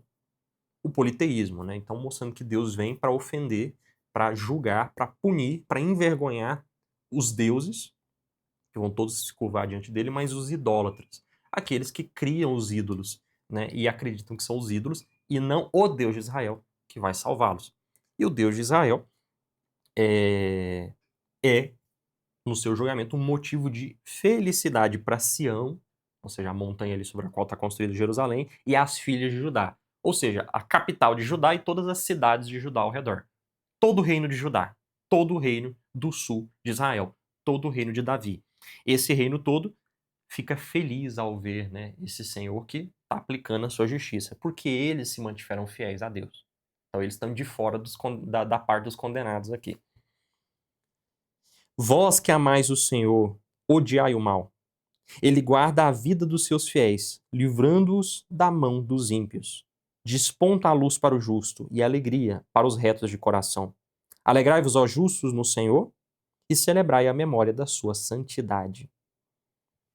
o politeísmo, né? Então, mostrando que Deus vem para ofender, para julgar, para punir, para envergonhar os deuses, que vão todos se curvar diante dele, mas os idólatras, aqueles que criam os ídolos, né? E acreditam que são os ídolos e não o Deus de Israel que vai salvá-los. E o Deus de Israel é no seu julgamento, um motivo de felicidade para Sião, ou seja, a montanha ali sobre a qual está construída Jerusalém, e as filhas de Judá, ou seja, a capital de Judá e todas as cidades de Judá ao redor. Todo o reino de Judá, todo o reino do sul de Israel, todo o reino de Davi. Esse reino todo fica feliz ao ver, né, esse Senhor que está aplicando a sua justiça, porque eles se mantiveram fiéis a Deus. Então eles estão de fora da parte dos condenados aqui. Vós que amais o Senhor, odiai o mal. Ele guarda a vida dos seus fiéis, livrando-os da mão dos ímpios. Desponta a luz para o justo e a alegria para os retos de coração. Alegrai-vos, ó justos, no Senhor, e celebrai a memória da sua santidade.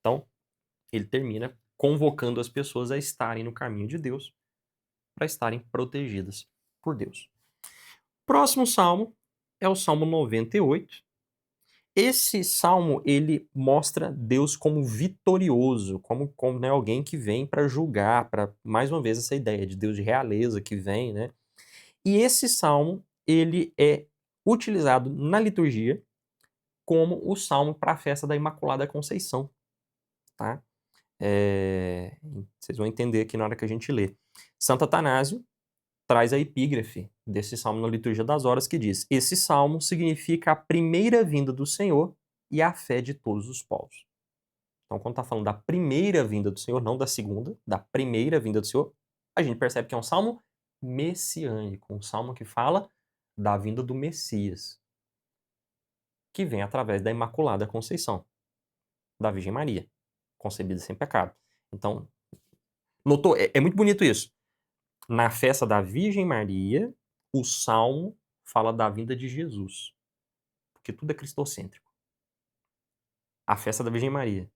Então, ele termina convocando as pessoas a estarem no caminho de Deus, para estarem protegidas por Deus. Próximo salmo é o Salmo 98. Esse salmo, ele mostra Deus como vitorioso, como né, alguém que vem para julgar, para mais uma vez essa ideia de Deus de realeza que vem, né? E esse salmo, ele é utilizado na liturgia como o salmo para a festa da Imaculada Conceição, tá? Vocês vão entender aqui na hora que a gente lê. Santo Atanásio traz a epígrafe desse salmo na liturgia das horas que diz: esse salmo significa a primeira vinda do Senhor e a fé de todos os povos. Então, quando está falando da primeira vinda do Senhor, não da segunda, da primeira vinda do Senhor, a gente percebe que é um salmo messiânico, um salmo que fala da vinda do Messias, que vem através da Imaculada Conceição, da Virgem Maria, concebida sem pecado. Então, notou? É muito bonito isso. Na festa da Virgem Maria, o salmo fala da vinda de Jesus, porque tudo é cristocêntrico. A festa da Virgem Maria,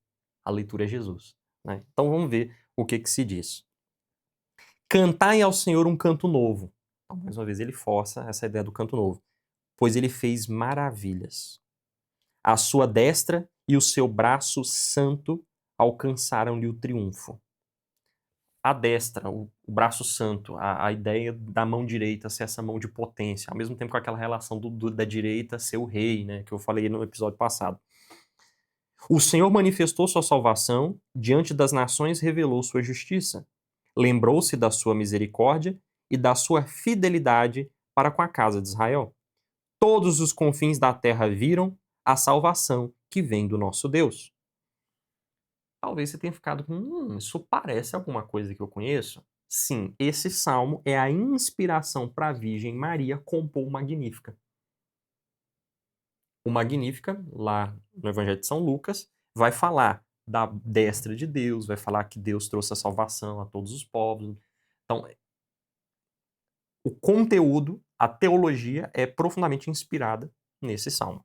a leitura é Jesus, né? Então vamos ver o que se diz. Cantai ao Senhor um canto novo. Então, mais uma vez ele força essa ideia do canto novo. Pois ele fez maravilhas. A sua destra e o seu braço santo alcançaram-lhe o triunfo. A destra, o braço santo, a ideia da mão direita ser essa mão de potência, ao mesmo tempo com aquela relação da direita ser o rei, né, que eu falei no episódio passado. O Senhor manifestou sua salvação, diante das nações revelou sua justiça. Lembrou-se da sua misericórdia e da sua fidelidade para com a casa de Israel. Todos os confins da terra viram a salvação que vem do nosso Deus. Talvez você tenha ficado com, isso parece alguma coisa que eu conheço. Sim, esse salmo é a inspiração para a Virgem Maria compor o Magnífica. O Magnífica, lá no Evangelho de São Lucas, vai falar da destra de Deus, vai falar que Deus trouxe a salvação a todos os povos, Então, o conteúdo, a teologia é profundamente inspirada nesse salmo.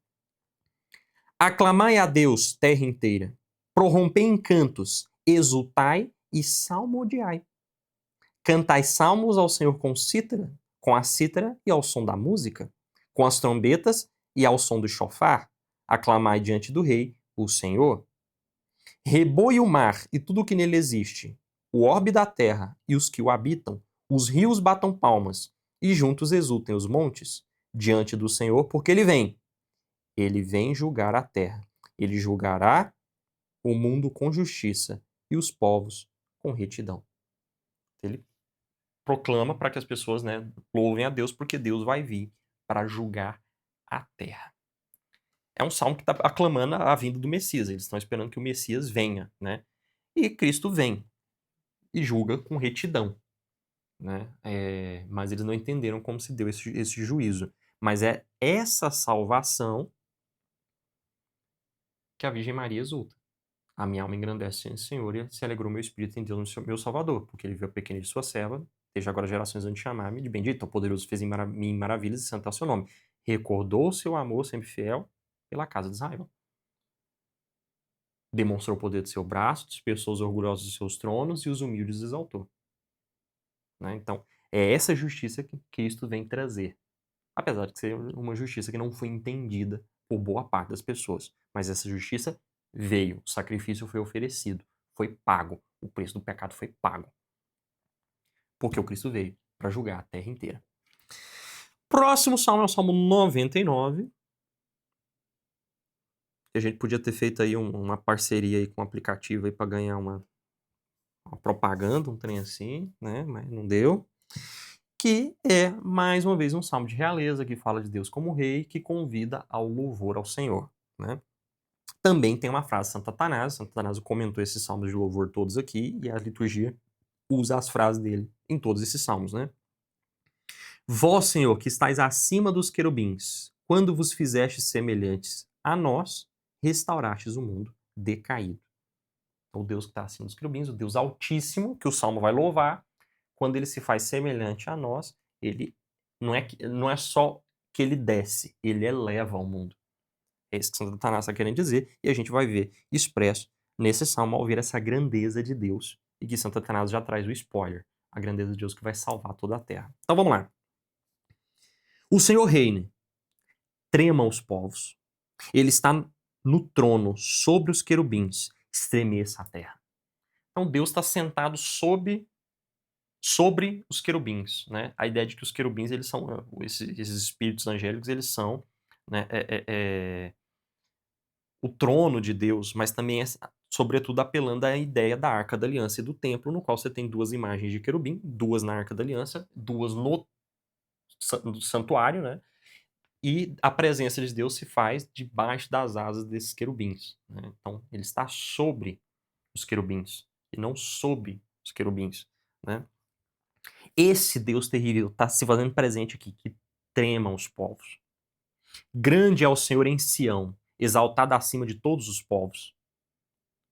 Aclamai a Deus, terra inteira. Prorrompei em cantos, exultai e salmodiai. Cantai salmos ao Senhor com a cítara e ao som da música, com as trombetas e ao som do chofar. Aclamai diante do rei, o Senhor. Reboe o mar e tudo o que nele existe, o orbe da terra e os que o habitam, os rios batam palmas, e juntos exultem os montes, diante do Senhor, porque ele vem. Ele vem julgar a terra. Ele julgará o mundo com justiça e os povos com retidão. Ele proclama para que as pessoas, né, louvem a Deus, porque Deus vai vir para julgar a terra. É um salmo que está aclamando a vinda do Messias. Eles estão esperando que o Messias venha, né? E Cristo vem e julga com retidão, né? Mas eles não entenderam como se deu esse juízo. Mas é essa salvação que a Virgem Maria exulta. A minha alma engrandece em Senhor e se alegrou meu espírito em Deus, meu Salvador, porque ele viu a pequena de sua serva, desde agora gerações antes de chamar-me de bendito, o poderoso fez em mim maravilhas e santo é o seu nome. Recordou o seu amor sempre fiel pela casa de Israel. Demonstrou o poder do seu braço, dispersou os orgulhosos dos seus tronos e os humildes exaltou. Né? Então, é essa justiça que Cristo vem trazer. Apesar de ser uma justiça que não foi entendida por boa parte das pessoas. Mas essa justiça veio, o sacrifício foi oferecido, foi pago, o preço do pecado foi pago. Porque o Cristo veio para julgar a terra inteira. Próximo salmo é o Salmo 99. A gente podia ter feito aí uma parceria aí com um aplicativo aí para ganhar uma propaganda, um trem assim, né? Mas não deu. Que é, mais uma vez, um salmo de realeza, que fala de Deus como rei, que convida ao louvor ao Senhor, né? Também tem uma frase de Santo Atanásio. Santo Atanásio comentou esses salmos de louvor todos aqui, e a liturgia usa as frases dele em todos esses salmos, né? Vós, Senhor, que estais acima dos querubins, quando vos fizestes semelhantes a nós, restaurastes o mundo decaído. Então, o Deus que está acima dos querubins, o Deus Altíssimo, que o salmo vai louvar, quando ele se faz semelhante a nós, ele não é só que ele desce, ele eleva o mundo. É isso que Santo Atanásio está querendo dizer, e a gente vai ver expresso nesse salmo ao ver essa grandeza de Deus, e que Santo Atanásio já traz o spoiler, a grandeza de Deus que vai salvar toda a terra. Então vamos lá. O Senhor reina, tremam os povos. Ele está no trono, sobre os querubins, estremeça a terra. Então Deus está sentado sobre os querubins, né? A ideia de que os querubins, eles são, esses espíritos angélicos, eles são, né, o trono de Deus, mas também é, sobretudo, apelando à ideia da Arca da Aliança e do templo, no qual você tem duas imagens de querubim, duas na Arca da Aliança, duas no santuário, né? E a presença de Deus se faz debaixo das asas desses querubins, né? Então, ele está sobre os querubins e não sob os querubins, né? Esse Deus terrível está se fazendo presente aqui, que tremam os povos. Grande é o Senhor em Sião, exaltado acima de todos os povos.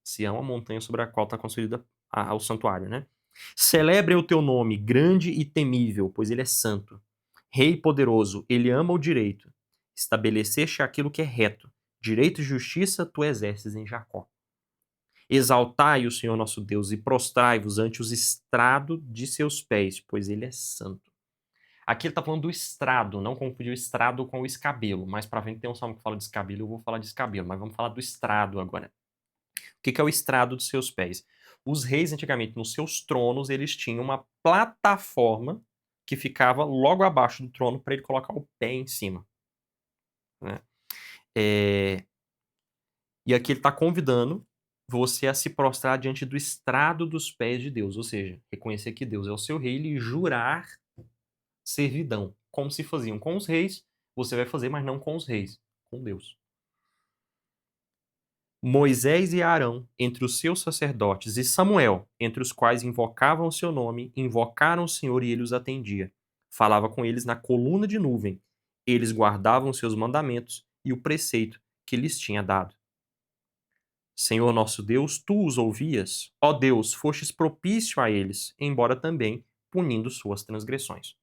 Sião, a montanha sobre a qual está construída o santuário, né? Celebre o teu nome, grande e temível, pois ele é santo. Rei poderoso, ele ama o direito. Estabeleceste aquilo que é reto. Direito e justiça tu exerces em Jacó. Exaltai o Senhor nosso Deus e prostrai-vos ante os estrados de seus pés, pois ele é santo. Aqui ele está falando do estrado, não confundir o estrado com o escabelo. Mais para frente tem um salmo que fala de escabelo, eu vou falar de escabelo, mas vamos falar do estrado agora. O que é o estrado dos seus pés? Os reis, antigamente, nos seus tronos, eles tinham uma plataforma que ficava logo abaixo do trono para ele colocar o pé em cima, né? E aqui ele está convidando você a se prostrar diante do estrado dos pés de Deus, ou seja, reconhecer que Deus é o seu rei e jurar servidão, como se faziam com os reis, você vai fazer, mas não com os reis, com Deus. Moisés e Arão, entre os seus sacerdotes, e Samuel, entre os quais invocavam o seu nome, invocaram o Senhor e ele os atendia. Falava com eles na coluna de nuvem. Eles guardavam os seus mandamentos e o preceito que lhes tinha dado. Senhor nosso Deus, tu os ouvias? Ó Deus, fostes propício a eles, embora também punindo suas transgressões.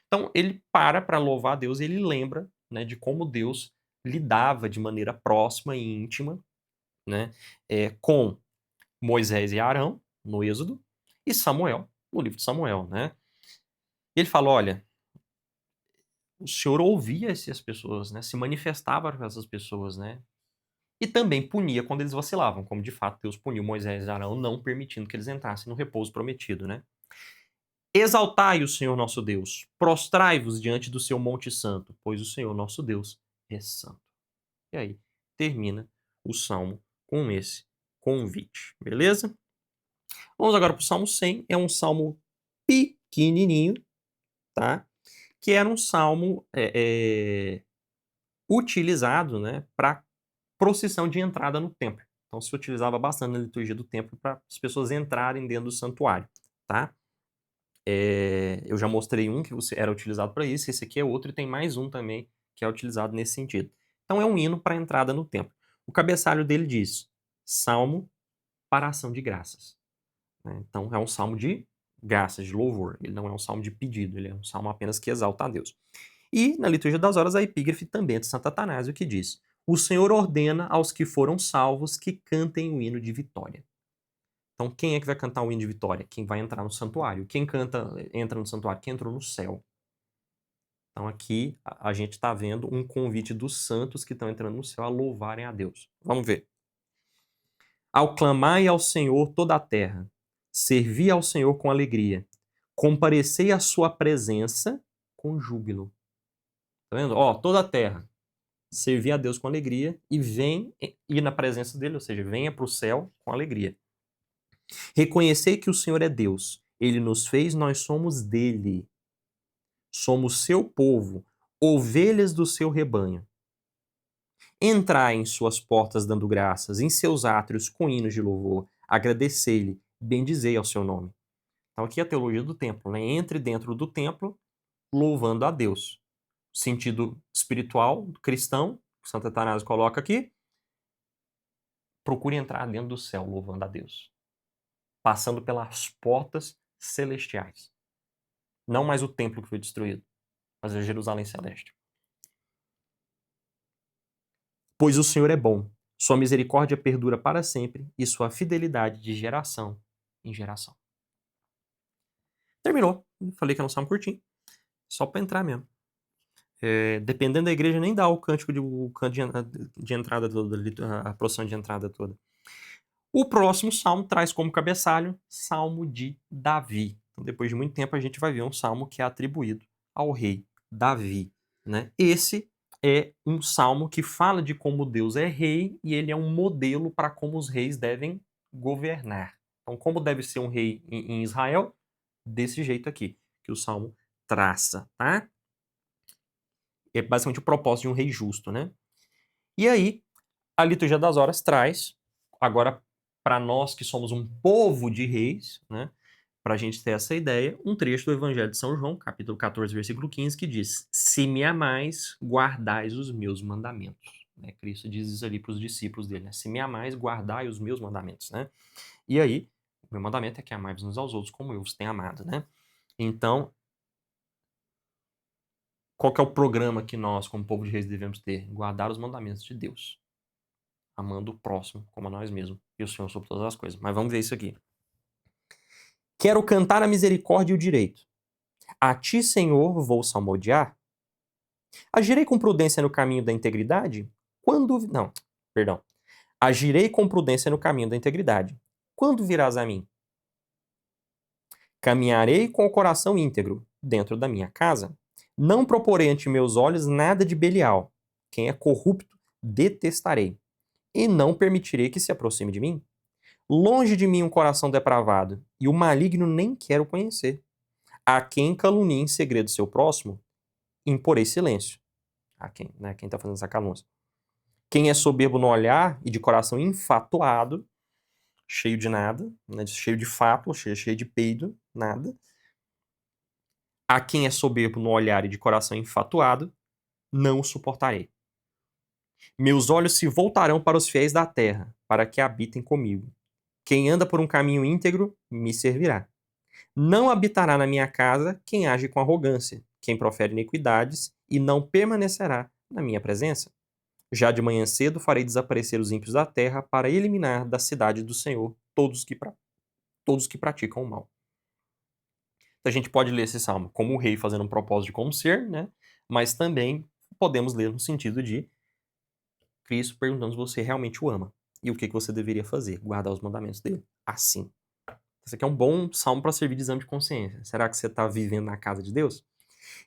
Então, ele para louvar a Deus e ele lembra, né, de como Deus lidava de maneira próxima e íntima, né, com Moisés e Arão, no Êxodo, e Samuel, no livro de Samuel, né? E ele fala, olha, o Senhor ouvia essas pessoas, né? Se manifestava para essas pessoas, né? E também punia quando eles vacilavam, como de fato Deus puniu Moisés e Arão, não permitindo que eles entrassem no repouso prometido, né? Exaltai o Senhor nosso Deus, prostrai-vos diante do seu monte santo, pois o Senhor nosso Deus é santo. E aí termina o Salmo com esse convite, beleza? Vamos agora para o Salmo 100, é um salmo pequenininho, tá? Que era um salmo utilizado, né, para procissão de entrada no templo. Então se utilizava bastante na liturgia do templo para as pessoas entrarem dentro do santuário, tá? Eu já mostrei um que era utilizado para isso, esse aqui é outro e tem mais um também que é utilizado nesse sentido. Então é um hino para a entrada no templo. O cabeçalho dele diz, Salmo para ação de graças. Então é um salmo de graças, de louvor. Ele não é um salmo de pedido, ele é um salmo apenas que exalta a Deus. E na liturgia das horas a epígrafe também é de Santo Atanásio que diz, o Senhor ordena aos que foram salvos que cantem o hino de vitória. Então, quem é que vai cantar o hino de vitória? Quem vai entrar no santuário. Quem entra no santuário? Quem entrou no céu. Então, aqui a gente está vendo um convite dos santos que estão entrando no céu a louvarem a Deus. Vamos ver. Ao clamai ao Senhor toda a terra, servi ao Senhor com alegria, comparecei à sua presença com júbilo. Tá vendo? Toda a terra, servi a Deus com alegria e vem ir na presença dele, ou seja, venha para o céu com alegria. Reconhecei que o Senhor é Deus. Ele nos fez, nós somos dele. Somos seu povo, ovelhas do seu rebanho. Entrai em suas portas dando graças, em seus átrios com hinos de louvor. Agradecei-lhe, bendizei ao seu nome. Então aqui é a teologia do templo, né? Entre dentro do templo, louvando a Deus. Sentido espiritual, cristão, que Santo Atanásio coloca aqui. Procure entrar dentro do céu, louvando a Deus. Passando pelas portas celestiais. Não mais o templo que foi destruído, mas a Jerusalém celeste. Pois o Senhor é bom, sua misericórdia perdura para sempre e sua fidelidade de geração em geração. Terminou. Falei que era um salmo curtinho. Só para entrar mesmo. Dependendo da igreja, nem dá o canto de entrada toda, a procissão de entrada toda. O próximo salmo traz como cabeçalho Salmo de Davi. Então, depois de muito tempo, a gente vai ver um salmo que é atribuído ao rei Davi, né? Esse é um salmo que fala de como Deus é rei e ele é um modelo para como os reis devem governar. Então, como deve ser um rei em Israel? Desse jeito aqui, que o salmo traça, tá? É basicamente o propósito de um rei justo, né? E aí, a liturgia das horas traz, agora para nós que somos um povo de reis, né? Para a gente ter essa ideia, um trecho do Evangelho de São João, capítulo 14, versículo 15, que diz, se me amais, guardais os meus mandamentos. Né? Cristo diz isso ali para os discípulos dele, né? Se me amais, guardai os meus mandamentos, né? E aí, o meu mandamento é que amai-vos uns aos outros como eu vos tenho amado, né? Então, qual que é o programa que nós, como povo de reis, devemos ter? Guardar os mandamentos de Deus, amando o próximo como a nós mesmos, e o Senhor sobre todas as coisas. Mas vamos ver isso aqui. Quero cantar a misericórdia e o direito. A ti, Senhor, vou salmodiar. Agirei com prudência no caminho da integridade? Agirei com prudência no caminho da integridade. Quando virás a mim? Caminharei com o coração íntegro dentro da minha casa. Não proporei ante meus olhos nada de Belial. Quem é corrupto, detestarei. E não permitirei que se aproxime de mim. Longe de mim um coração depravado, e o maligno nem quero conhecer. A quem calunie em segredo seu próximo, imporei silêncio. A quem, né? Quem está fazendo essa calúnia. Quem é soberbo no olhar e de coração enfatuado, cheio de nada, né? Cheio de fato, cheio de peido, nada. A quem é soberbo no olhar e de coração enfatuado, não o suportarei. Meus olhos se voltarão para os fiéis da terra, para que habitem comigo. Quem anda por um caminho íntegro, me servirá. Não habitará na minha casa quem age com arrogância, quem profere iniquidades, e não permanecerá na minha presença. Já de manhã cedo farei desaparecer os ímpios da terra para eliminar da cidade do Senhor todos que praticam o mal. A gente pode ler esse salmo como o rei fazendo um propósito de como ser, né? Mas também podemos ler no sentido de Cristo perguntando se você realmente o ama. E o que você deveria fazer? Guardar os mandamentos dele. Assim. Esse aqui é um bom salmo para servir de exame de consciência. Será que você está vivendo na casa de Deus?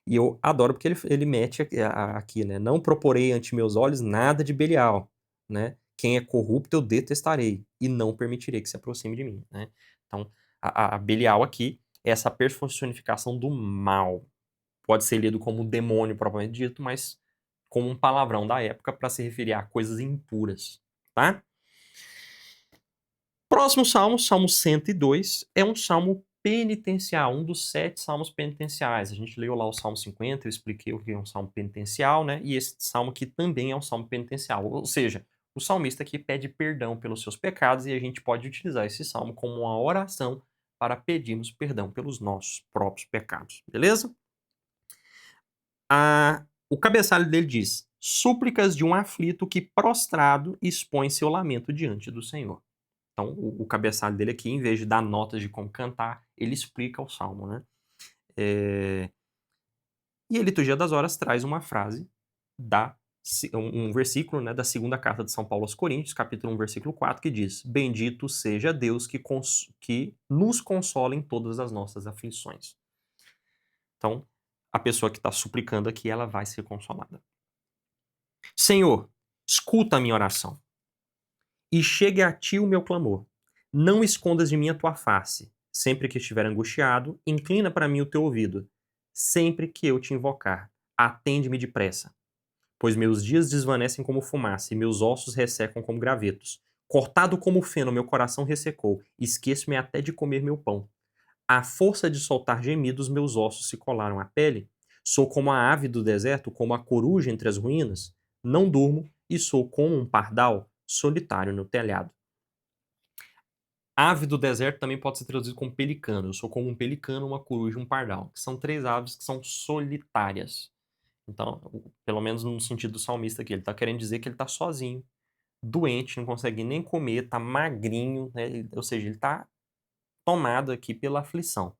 E eu adoro porque ele mete aqui, né? Não proporei ante meus olhos nada de Belial, né? Quem é corrupto eu detestarei e não permitirei que se aproxime de mim, né? Então, a Belial aqui é essa personificação do mal. Pode ser lido como demônio propriamente dito, mas como um palavrão da época para se referir a coisas impuras, tá? Próximo salmo, Salmo 102, é um salmo penitencial, um dos 7 salmos penitenciais. A gente leu lá o Salmo 50, eu expliquei o que é um salmo penitencial, né? E esse salmo aqui também é um salmo penitencial. Ou seja, o salmista aqui pede perdão pelos seus pecados e a gente pode utilizar esse salmo como uma oração para pedirmos perdão pelos nossos próprios pecados, beleza? O cabeçalho dele diz: súplicas de um aflito que prostrado expõe seu lamento diante do Senhor. Então, o cabeçalho dele aqui, em vez de dar notas de como cantar, ele explica o salmo, né? E a liturgia das horas traz uma frase um versículo, né, da segunda carta de São Paulo aos Coríntios, capítulo 1, versículo 4, que diz: Bendito seja Deus que nos consola em todas as nossas aflições. Então, a pessoa que está suplicando aqui, ela vai ser consolada. Senhor, escuta a minha oração e chegue a ti o meu clamor. Não escondas de mim a tua face. Sempre que estiver angustiado, inclina para mim o teu ouvido. Sempre que eu te invocar, atende-me depressa. Pois meus dias desvanecem como fumaça e meus ossos ressecam como gravetos. Cortado como feno, meu coração ressecou. Esqueço-me até de comer meu pão. À força de soltar gemidos, meus ossos se colaram à pele. Sou como a ave do deserto, como a coruja entre as ruínas. Não durmo e sou como um pardal solitário no telhado. Ave do deserto também pode ser traduzido como pelicano. Eu sou como um pelicano, uma coruja e um pardal, que são 3 aves que são solitárias. Então, pelo menos no sentido do salmista aqui, ele está querendo dizer que ele está sozinho, doente, não consegue nem comer, está magrinho, né? Ou seja, ele está tomado aqui pela aflição.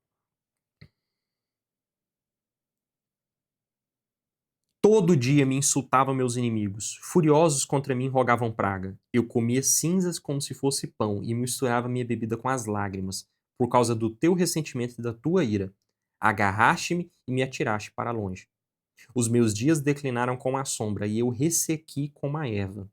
Todo dia me insultavam meus inimigos. Furiosos contra mim rogavam praga. Eu comia cinzas como se fosse pão e misturava minha bebida com as lágrimas, por causa do teu ressentimento e da tua ira. Agarraste-me e me atiraste para longe. Os meus dias declinaram como a sombra e eu ressequi como a erva.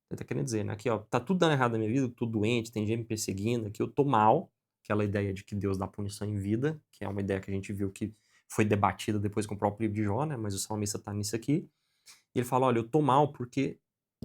Ele tá querendo dizer, né? Aqui, ó, tá tudo dando errado na minha vida, eu tô doente, tem gente me perseguindo, aqui eu tô mal. Aquela ideia de que Deus dá punição em vida, que é uma ideia que a gente viu que foi debatida depois com o próprio livro de Jó, né? Mas o salmista tá nisso aqui. E ele fala, olha, eu tô mal porque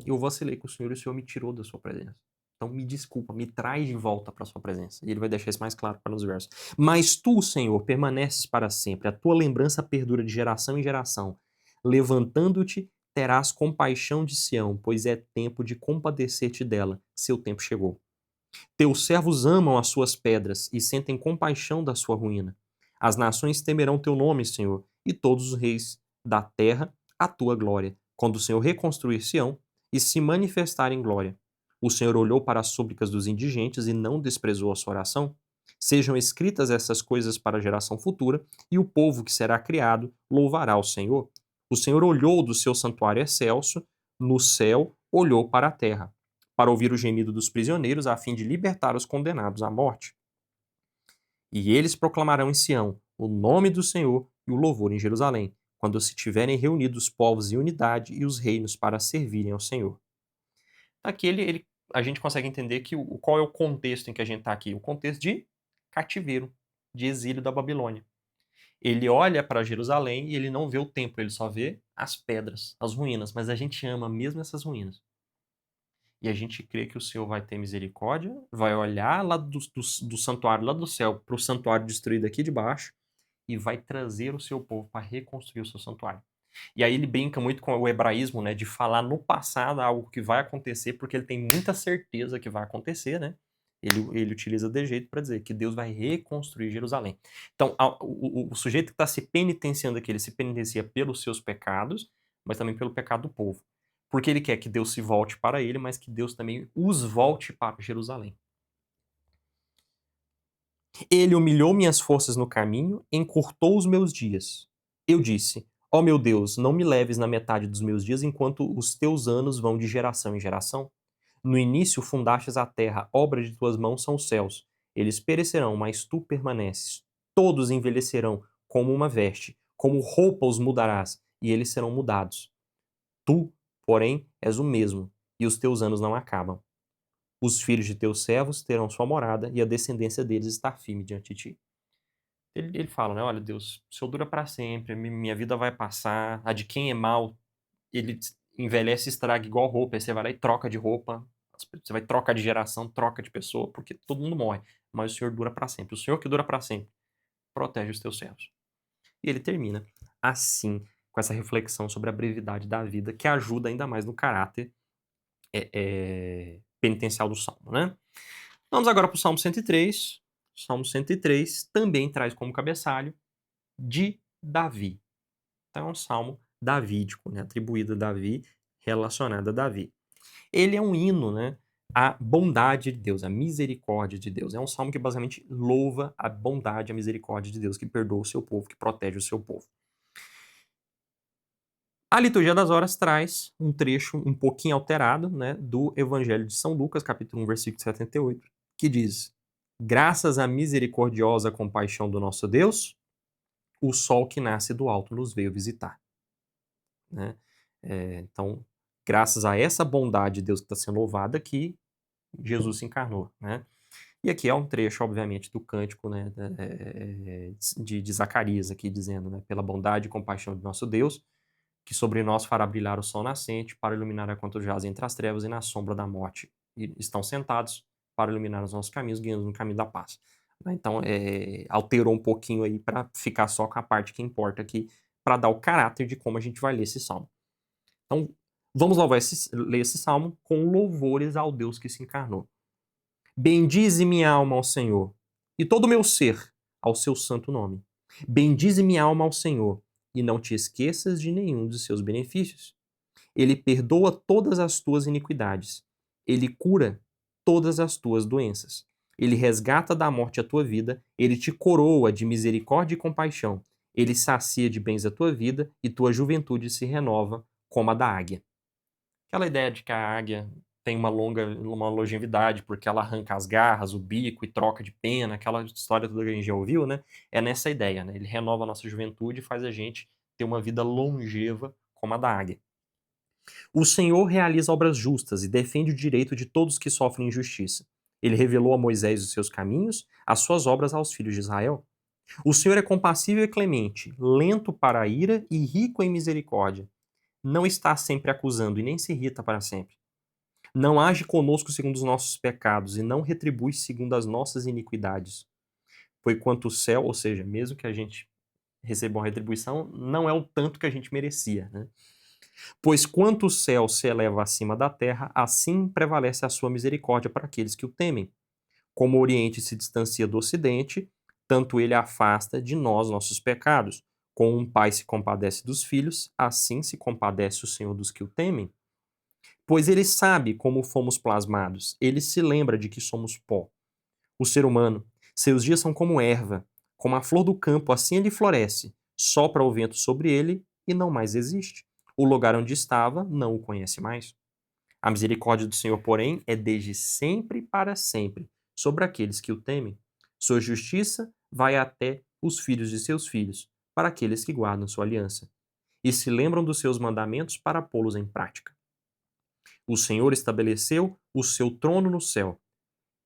eu vacilei com o Senhor e o Senhor me tirou da sua presença. Então me desculpa, me traz de volta para sua presença. E ele vai deixar isso mais claro para nos versos. Mas tu, Senhor, permaneces para sempre. A tua lembrança perdura de geração em geração. Levantando-te, terás compaixão de Sião, pois é tempo de compadecer-te dela. Seu tempo chegou. Teus servos amam as suas pedras e sentem compaixão da sua ruína. As nações temerão teu nome, Senhor, e todos os reis da terra a tua glória. Quando o Senhor reconstruir Sião e se manifestar em glória. O Senhor olhou para as súplicas dos indigentes e não desprezou a sua oração. Sejam escritas essas coisas para a geração futura, e o povo que será criado louvará o Senhor. O Senhor olhou do seu santuário excelso, no céu olhou para a terra, para ouvir o gemido dos prisioneiros, a fim de libertar os condenados à morte. E eles proclamarão em Sião o nome do Senhor e o louvor em Jerusalém, quando se tiverem reunidos os povos em unidade e os reinos para servirem ao Senhor. Aqui a gente consegue entender que qual é o contexto em que a gente está aqui? O contexto de cativeiro, de exílio da Babilônia. Ele olha para Jerusalém e ele não vê o templo, ele só vê as pedras, as ruínas, mas a gente ama mesmo essas ruínas. E a gente crê que o Senhor vai ter misericórdia, vai olhar lá do santuário lá do céu para o santuário destruído aqui de baixo e vai trazer o seu povo para reconstruir o seu santuário. E aí ele brinca muito com o hebraísmo, né, de falar no passado algo que vai acontecer, porque ele tem muita certeza que vai acontecer, né? Ele utiliza de jeito para dizer que Deus vai reconstruir Jerusalém. Então, o sujeito que está se penitenciando aqui, ele se penitencia pelos seus pecados, mas também pelo pecado do povo. Porque ele quer que Deus se volte para ele, mas que Deus também os volte para Jerusalém. Ele humilhou minhas forças no caminho, encurtou os meus dias. Eu disse: ó meu Deus, não me leves na metade dos meus dias enquanto os teus anos vão de geração em geração. No início fundastes a terra, obra de tuas mãos são os céus. Eles perecerão, mas tu permaneces. Todos envelhecerão como uma veste, como roupa os mudarás, e eles serão mudados. Tu, porém, és o mesmo, e os teus anos não acabam. Os filhos de teus servos terão sua morada, e a descendência deles está firme diante de ti. Ele fala, né? Olha, Deus, o Senhor dura para sempre, minha vida vai passar, a de quem é mal, ele envelhece e estraga igual roupa, aí você vai lá e troca de roupa, você vai trocar de geração, troca de pessoa, porque todo mundo morre, mas o Senhor dura para sempre. O Senhor que dura para sempre protege os teus servos. E ele termina assim, com essa reflexão sobre a brevidade da vida, que ajuda ainda mais no caráter penitencial do Salmo, né? Vamos agora para o Salmo 103. O Salmo 103 também traz como cabeçalho de Davi. Então é um salmo davídico, né? Atribuído a Davi, relacionado a Davi. Ele é um hino, né, à bondade de Deus, à misericórdia de Deus. É um salmo que basicamente louva a bondade, a misericórdia de Deus, que perdoa o seu povo, que protege o seu povo. A liturgia das horas traz um trecho um pouquinho alterado, né, do Evangelho de São Lucas, capítulo 1, versículo 78, que diz: graças à misericordiosa compaixão do nosso Deus, o sol que nasce do alto nos veio visitar. Né? Então, graças a essa bondade de Deus que está sendo louvada, que Jesus se encarnou. Né? E aqui é um trecho, obviamente, do cântico, né, de Zacarias, aqui dizendo, né, pela bondade e compaixão de nosso Deus, que sobre nós fará brilhar o sol nascente, para iluminar a quanto jaz entre as trevas e na sombra da morte. E estão sentados para iluminar os nossos caminhos, guiando no caminho da paz. Então, alterou um pouquinho aí para ficar só com a parte que importa aqui, para dar o caráter de como a gente vai ler esse salmo. Então, vamos ler esse salmo com louvores ao Deus que se encarnou. Bendize minha alma ao Senhor, e todo o meu ser ao seu santo nome. Bendize minha alma ao Senhor, e não te esqueças de nenhum dos seus benefícios. Ele perdoa todas as tuas iniquidades. Ele cura todas as tuas doenças. Ele resgata da morte a tua vida. Ele te coroa de misericórdia e compaixão. Ele sacia de bens a tua vida e tua juventude se renova como a da águia. Aquela ideia de que a águia tem uma longevidade porque ela arranca as garras, o bico e troca de pena, aquela história toda que a gente já ouviu, né? É nessa ideia, né? Ele renova a nossa juventude e faz a gente ter uma vida longeva como a da águia. O Senhor realiza obras justas e defende o direito de todos que sofrem injustiça. Ele revelou a Moisés os seus caminhos, as suas obras aos filhos de Israel. O Senhor é compassível e clemente, lento para a ira e rico em misericórdia. Não está sempre acusando e nem se irrita para sempre. Não age conosco segundo os nossos pecados e não retribui segundo as nossas iniquidades. Foi quanto o céu, ou seja, mesmo que a gente receba uma retribuição, não é o tanto que a gente merecia, né? Pois quanto o céu se eleva acima da terra, assim prevalece a sua misericórdia para aqueles que o temem. Como o Oriente se distancia do Ocidente, tanto ele afasta de nós nossos pecados. Como um pai se compadece dos filhos, assim se compadece o Senhor dos que o temem. Pois ele sabe como fomos plasmados, ele se lembra de que somos pó. O ser humano, seus dias são como erva, como a flor do campo, assim ele floresce, sopra o vento sobre ele e não mais existe. O lugar onde estava não o conhece mais. A misericórdia do Senhor, porém, é desde sempre para sempre sobre aqueles que o temem. Sua justiça vai até os filhos de seus filhos, para aqueles que guardam sua aliança, e se lembram dos seus mandamentos para pô-los em prática. O Senhor estabeleceu o seu trono no céu,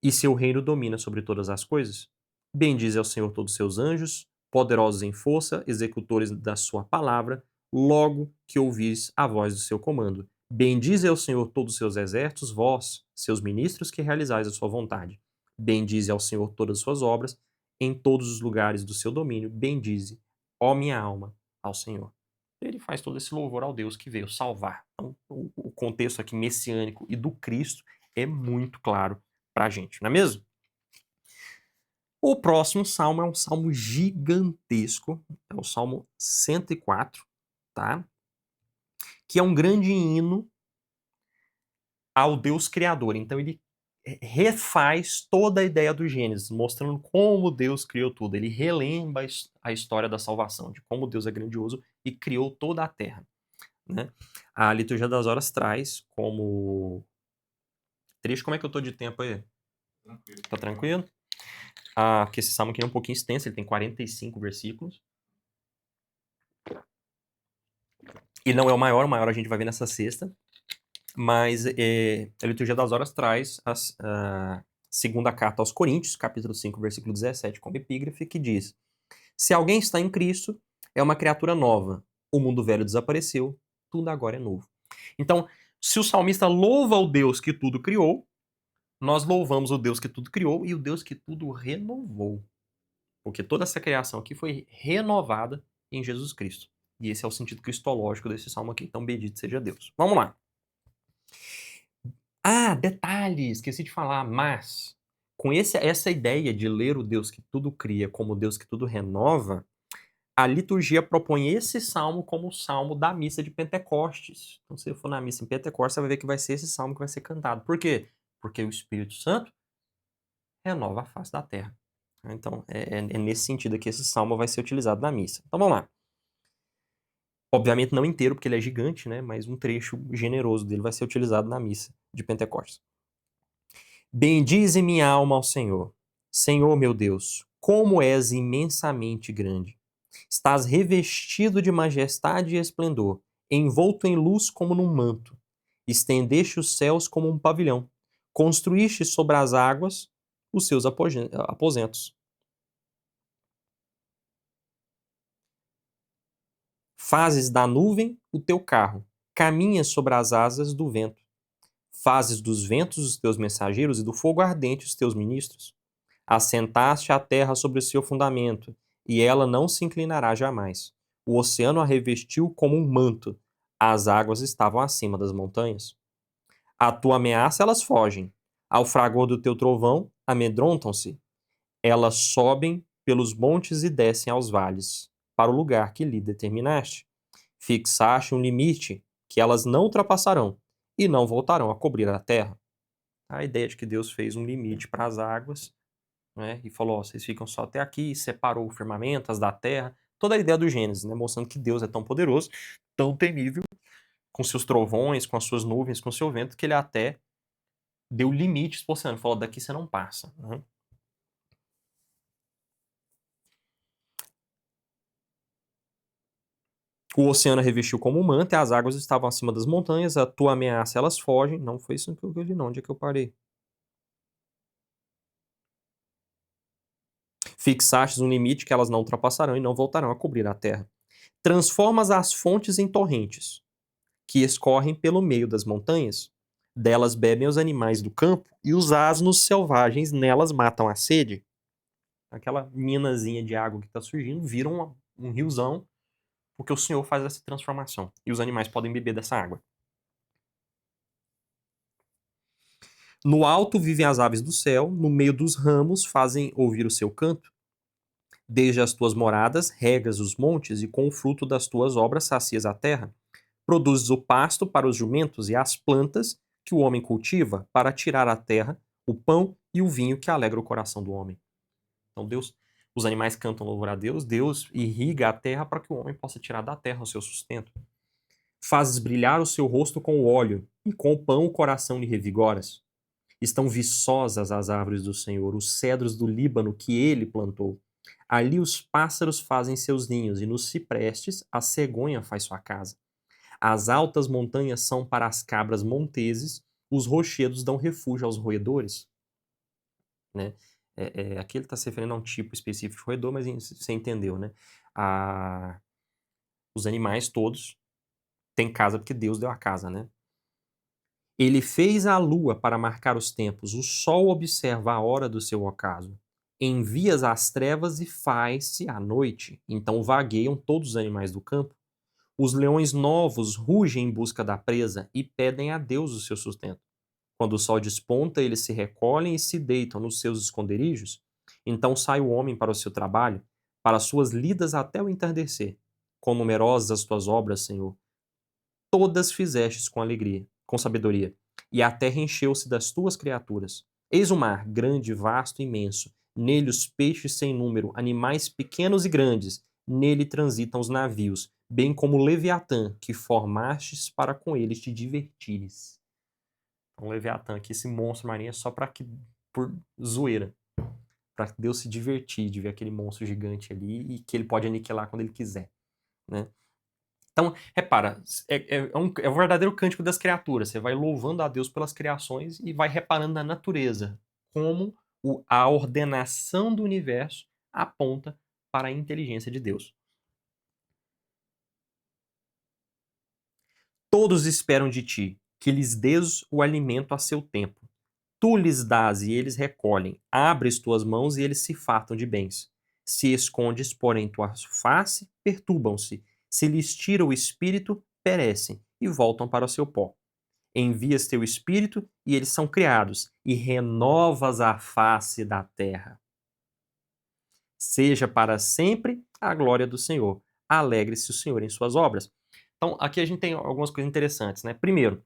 e seu reino domina sobre todas as coisas. Bendize ao Senhor todos os seus anjos, poderosos em força, executores da sua palavra, logo que ouvis a voz do seu comando. Bendize ao Senhor todos os seus exércitos, vós, seus ministros, que realizais a sua vontade. Bendize ao Senhor todas as suas obras, em todos os lugares do seu domínio. Bendize, ó minha alma, ao Senhor. Ele faz todo esse louvor ao Deus que veio salvar. Então, o contexto aqui messiânico e do Cristo é muito claro pra gente, não é mesmo? O próximo salmo é um salmo gigantesco, é o Salmo 104, tá? Que é um grande hino ao Deus Criador. Então ele refaz toda a ideia do Gênesis, mostrando como Deus criou tudo. Ele relembra a história da salvação, de como Deus é grandioso e criou toda a terra, né? A Liturgia das Horas traz como trecho. Como é que eu tô de tempo aí?
Tranquilo.
Tá tranquilo? Que esse salmo aqui é um pouquinho extenso, ele tem 45 versículos. E não é o maior a gente vai ver nessa sexta. Mas a Liturgia das Horas traz a segunda carta aos Coríntios, capítulo 5, versículo 17, como epígrafe, que diz: Se alguém está em Cristo, é uma criatura nova. O mundo velho desapareceu, tudo agora é novo. Então, se o salmista louva o Deus que tudo criou, nós louvamos o Deus que tudo criou e o Deus que tudo renovou. Porque toda essa criação aqui foi renovada em Jesus Cristo. E esse é o sentido cristológico desse salmo aqui. Então, bendito seja Deus. Vamos lá. Detalhe, esqueci de falar, mas com essa ideia de ler o Deus que tudo cria como o Deus que tudo renova, a liturgia propõe esse salmo como o salmo da missa de Pentecostes. Então, se você for na missa em Pentecostes, você vai ver que vai ser esse salmo que vai ser cantado. Por quê? Porque o Espírito Santo renova a face da terra. Então, é nesse sentido que esse salmo vai ser utilizado na missa. Então, vamos lá. Obviamente não inteiro, porque ele é gigante, né? Mas um trecho generoso dele vai ser utilizado na missa de Pentecostes. Bendize minha alma ao Senhor. Senhor meu Deus, como és imensamente grande. Estás revestido de majestade e esplendor, envolto em luz como num manto. Estendeste os céus como um pavilhão. Construíste sobre as águas os seus aposentos. Fazes da nuvem o teu carro, caminhas sobre as asas do vento. Fazes dos ventos os teus mensageiros e do fogo ardente os teus ministros. Assentaste a terra sobre o seu fundamento, e ela não se inclinará jamais. O oceano a revestiu como um manto, as águas estavam acima das montanhas. À tua ameaça elas fogem, ao fragor do teu trovão amedrontam-se. Elas sobem pelos montes e descem aos vales, para o lugar que lhe determinaste. Fixaste um limite que elas não ultrapassarão, e não voltarão a cobrir a terra. A ideia de que Deus fez um limite para as águas, né, e falou, vocês ficam só até aqui, separou o firmamento, as da terra, toda a ideia do Gênesis, né, mostrando que Deus é tão poderoso, tão temível, com seus trovões, com as suas nuvens, com o seu vento, que ele até deu limites para o oceano, falou, daqui você não passa. Né? O oceano revestiu como um manto, e as águas estavam acima das montanhas, a tua ameaça elas fogem. Não foi isso que eu li não, onde é que eu parei? Fixastes um limite que elas não ultrapassarão e não voltarão a cobrir a terra. Transformas as fontes em torrentes, que escorrem pelo meio das montanhas. Delas bebem os animais do campo e os asnos selvagens nelas matam a sede. Aquela minazinha de água que está surgindo vira um riozão, porque o Senhor faz essa transformação. E os animais podem beber dessa água. No alto vivem as aves do céu, no meio dos ramos fazem ouvir o seu canto. Desde as tuas moradas regas os montes e com o fruto das tuas obras sacias a terra. Produzes o pasto para os jumentos e as plantas que o homem cultiva para tirar à terra o pão e o vinho que alegra o coração do homem. Então Deus, os animais cantam louvor a Deus, Deus irriga a terra para que o homem possa tirar da terra o seu sustento. Fazes brilhar o seu rosto com o óleo e com o pão o coração lhe revigoras. Estão viçosas as árvores do Senhor, os cedros do Líbano que ele plantou. Ali os pássaros fazem seus ninhos e nos ciprestes a cegonha faz sua casa. As altas montanhas são para as cabras monteses, os rochedos dão refúgio aos roedores. Né? Aqui ele está se referindo a um tipo específico de roedor, mas você entendeu, né? Os animais todos têm casa porque Deus deu a casa, né? Ele fez a lua para marcar os tempos, o sol observa a hora do seu ocaso. Envias as trevas e faz-se a noite. Então vagueiam todos os animais do campo. Os leões novos rugem em busca da presa e pedem a Deus o seu sustento. Quando o sol desponta, eles se recolhem e se deitam nos seus esconderijos. Então sai o homem para o seu trabalho, para as suas lidas até o entardecer. Quão numerosas as tuas obras, Senhor! Todas fizestes com alegria, com sabedoria, e a terra encheu-se das tuas criaturas. Eis o mar, grande, vasto e imenso, nele os peixes sem número, animais pequenos e grandes, nele transitam os navios, bem como o Leviatã, que formastes para com eles te divertires. Então, o Leviatã aqui, esse monstro marinho, é só para que, por zoeira, para Deus se divertir de ver aquele monstro gigante ali e que ele pode aniquilar quando ele quiser, né? Então, repara, é o verdadeiro cântico das criaturas. Você vai louvando a Deus pelas criações e vai reparando na natureza, como a ordenação do universo aponta para a inteligência de Deus. Todos esperam de ti, que lhes dês o alimento a seu tempo. Tu lhes dás e eles recolhem. Abres tuas mãos e eles se fartam de bens. Se escondes, porém, tua face, perturbam-se. Se lhes tira o espírito, perecem e voltam para o seu pó. Envias teu espírito e eles são criados, e renovas a face da terra. Seja para sempre a glória do Senhor. Alegre-se o Senhor em suas obras. Então, aqui a gente tem algumas coisas interessantes, né? Primeiro,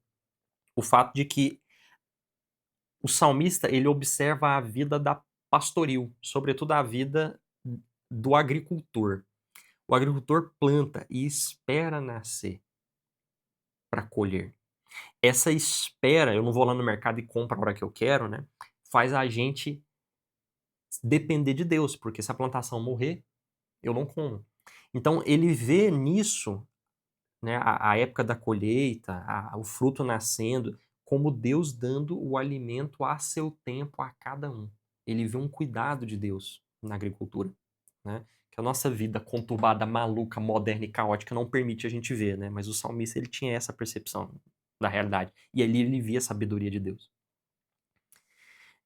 o fato de que o salmista, ele observa a vida da pastoril, sobretudo a vida do agricultor. O agricultor planta e espera nascer para colher. Essa espera, eu não vou lá no mercado e compro a hora que eu quero, né? Faz a gente depender de Deus, porque se a plantação morrer, eu não como. Então ele vê nisso, né, a época da colheita, o fruto nascendo, como Deus dando o alimento a seu tempo a cada um. Ele vê um cuidado de Deus na agricultura, né? Que a nossa vida conturbada, maluca, moderna e caótica não permite a gente ver, né? Mas o salmista, ele tinha essa percepção da realidade. E ali ele via a sabedoria de Deus.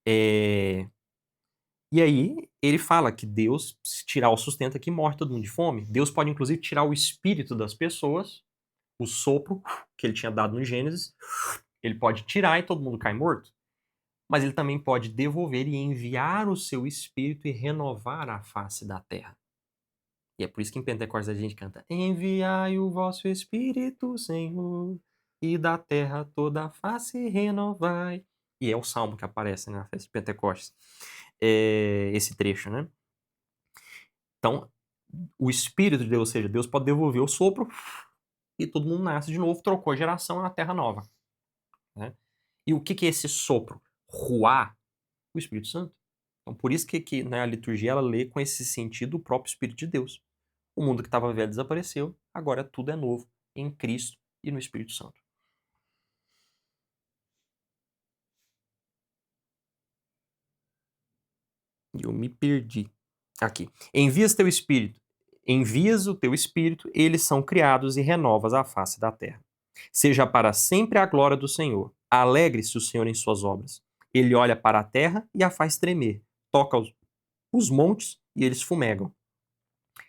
E aí ele fala que Deus, se tirar o sustento aqui, morre todo mundo de fome. Deus pode, inclusive, tirar o espírito das pessoas, o sopro que ele tinha dado no Gênesis, ele pode tirar e todo mundo cai morto. Mas ele também pode devolver e enviar o seu espírito e renovar a face da terra. E é por isso que em Pentecostes a gente canta: enviai o vosso espírito, Senhor, e da terra toda a face renovai. E é o salmo que aparece na festa de Pentecostes. Esse trecho, né? Então, o espírito de Deus, ou seja, Deus pode devolver o sopro e todo mundo nasce de novo, trocou a geração, é uma terra nova, né? E o que é esse sopro? Ruá, o Espírito Santo. Então, por isso que né, a liturgia ela lê com esse sentido o próprio Espírito de Deus. O mundo que estava velho desapareceu, agora tudo é novo em Cristo e no Espírito Santo. E eu me perdi. Aqui. Envias o teu espírito, eles são criados e renovas a face da terra. Seja para sempre a glória do Senhor. Alegre-se o Senhor em suas obras. Ele olha para a terra e a faz tremer. Toca os montes e eles fumegam.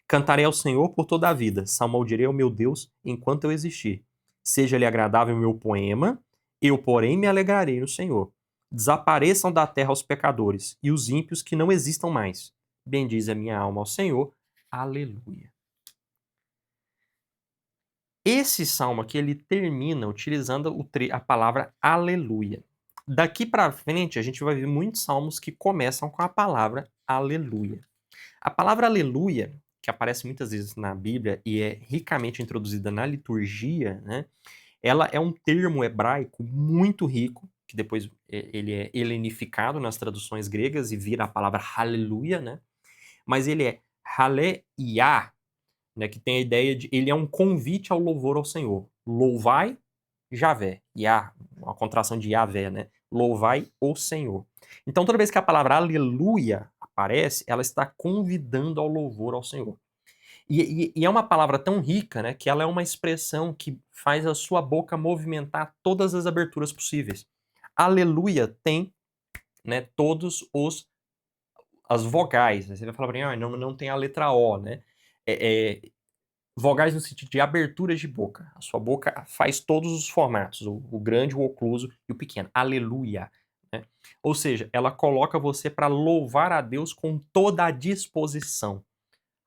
Cantarei ao Senhor por toda a vida. Salmodirei ao meu Deus enquanto eu existir. Seja-lhe agradável o meu poema, eu, porém, me alegrarei no Senhor. Desapareçam da terra os pecadores e os ímpios que não existam mais. Bendize a minha alma ao Senhor. Aleluia. Esse salmo aqui, ele termina utilizando a palavra aleluia. Daqui para frente, a gente vai ver muitos salmos que começam com a palavra aleluia. A palavra aleluia, que aparece muitas vezes na Bíblia e é ricamente introduzida na liturgia, né? Ela é um termo hebraico muito rico, que depois ele é helenificado nas traduções gregas e vira a palavra aleluia, né? Mas ele é haleia, né, que tem a ideia de ele é um convite ao louvor ao Senhor. Louvai Javé, Yah, uma contração de Yavé, né? Louvai o Senhor. Então, toda vez que a palavra aleluia aparece, ela está convidando ao louvor ao Senhor. E é uma palavra tão rica, né, que ela é uma expressão que faz a sua boca movimentar todas as aberturas possíveis. Aleluia tem, né, todos as vogais. Né? Você vai falar para mim, não tem a letra O, né? Vogais no sentido de aberturas de boca. A sua boca faz todos os formatos, o grande, o ocluso e o pequeno. Aleluia. Né? Ou seja, ela coloca você para louvar a Deus com toda a disposição.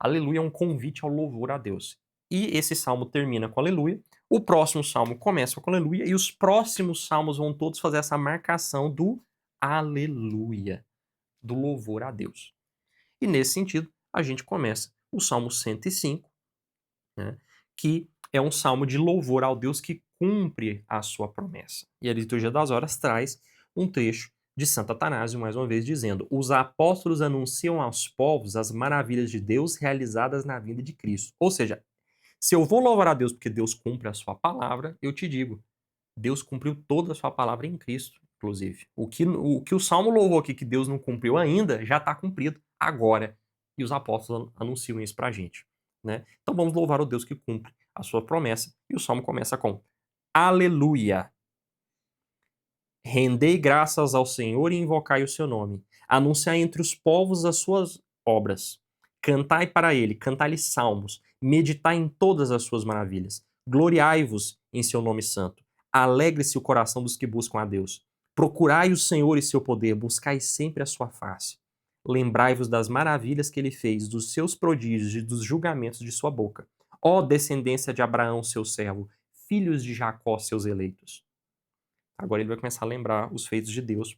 Aleluia é um convite ao louvor a Deus. E esse salmo termina com aleluia. O próximo salmo começa com aleluia. E os próximos salmos vão todos fazer essa marcação do aleluia, do louvor a Deus. E nesse sentido, a gente começa o Salmo 105, né, que é um salmo de louvor ao Deus que cumpre a sua promessa. E a Liturgia das Horas traz um trecho de Santo Atanásio, mais uma vez, dizendo: os apóstolos anunciam aos povos as maravilhas de Deus realizadas na vinda de Cristo. Ou seja, se eu vou louvar a Deus porque Deus cumpre a sua palavra, eu te digo, Deus cumpriu toda a sua palavra em Cristo, inclusive. O que o Salmo louvou aqui que Deus não cumpriu ainda, já está cumprido agora. E os apóstolos anunciam isso para a gente. Né? Então vamos louvar o Deus que cumpre a sua promessa. E o Salmo começa com Aleluia. Rendei graças ao Senhor e invocai o seu nome. Anunciai entre os povos as suas obras. Cantai para ele, cantai-lhe salmos. Meditai em todas as suas maravilhas. Gloriai-vos em seu nome santo. Alegre-se o coração dos que buscam a Deus. Procurai o Senhor e seu poder, buscai sempre a sua face. Lembrai-vos das maravilhas que ele fez, dos seus prodígios e dos julgamentos de sua boca. Ó descendência de Abraão, seu servo, filhos de Jacó, seus eleitos. Agora ele vai começar a lembrar os feitos de Deus,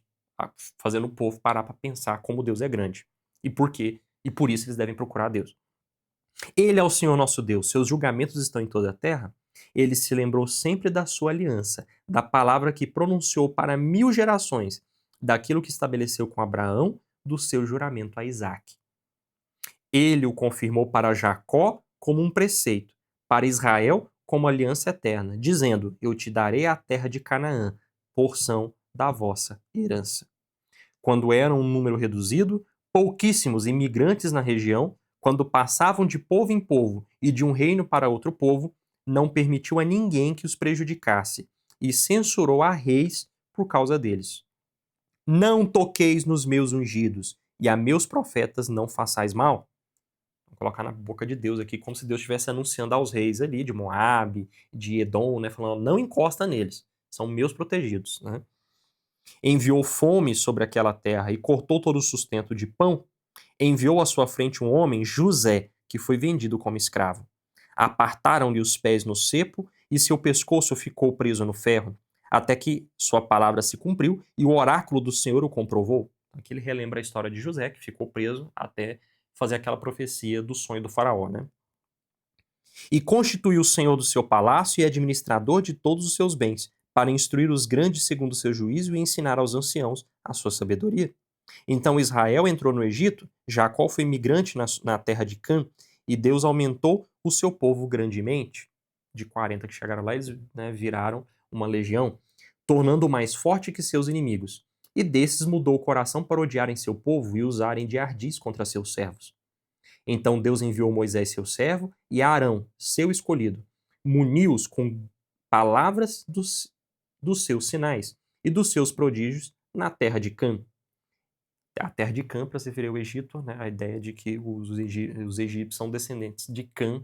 fazendo o povo parar para pensar como Deus é grande. E por quê? E por isso eles devem procurar Deus. Ele é o Senhor nosso Deus, seus julgamentos estão em toda a terra. Ele se lembrou sempre da sua aliança, da palavra que pronunciou para 1000 gerações, daquilo que estabeleceu com Abraão, do seu juramento a Isaque. Ele o confirmou para Jacó como um preceito, para Israel como aliança eterna, dizendo: eu te darei a terra de Canaã, porção da vossa herança. Quando eram um número reduzido, pouquíssimos imigrantes na região, quando passavam de povo em povo e de um reino para outro povo, não permitiu a ninguém que os prejudicasse, e censurou a reis por causa deles. Não toqueis nos meus ungidos, e a meus profetas não façais mal. Vou colocar na boca de Deus aqui, como se Deus estivesse anunciando aos reis ali, de Moabe, de Edom, né, falando: não encosta neles, são meus protegidos. Né? Enviou fome sobre aquela terra e cortou todo o sustento de pão. Enviou à sua frente um homem, José, que foi vendido como escravo. Apartaram-lhe os pés no cepo e seu pescoço ficou preso no ferro, até que sua palavra se cumpriu e o oráculo do Senhor o comprovou. Aqui ele relembra a história de José, que ficou preso até fazer aquela profecia do sonho do faraó, né? E constituiu o Senhor do seu palácio e administrador de todos os seus bens, para instruir os grandes segundo o seu juízo e ensinar aos anciãos a sua sabedoria. Então Israel entrou no Egito, Jacó foi migrante na terra de Cã, e Deus aumentou o seu povo grandemente. De 40 que chegaram lá, eles, né, viraram uma legião, tornando-o mais forte que seus inimigos. E desses mudou o coração para odiarem seu povo e usarem de ardis contra seus servos. Então Deus enviou Moisés, seu servo, e a Arão, seu escolhido, muniu-os com palavras dos seus sinais e dos seus prodígios na terra de Cã. A terra de Cã, para se referir ao Egito, né, a ideia de que os egípcios são descendentes de Cã,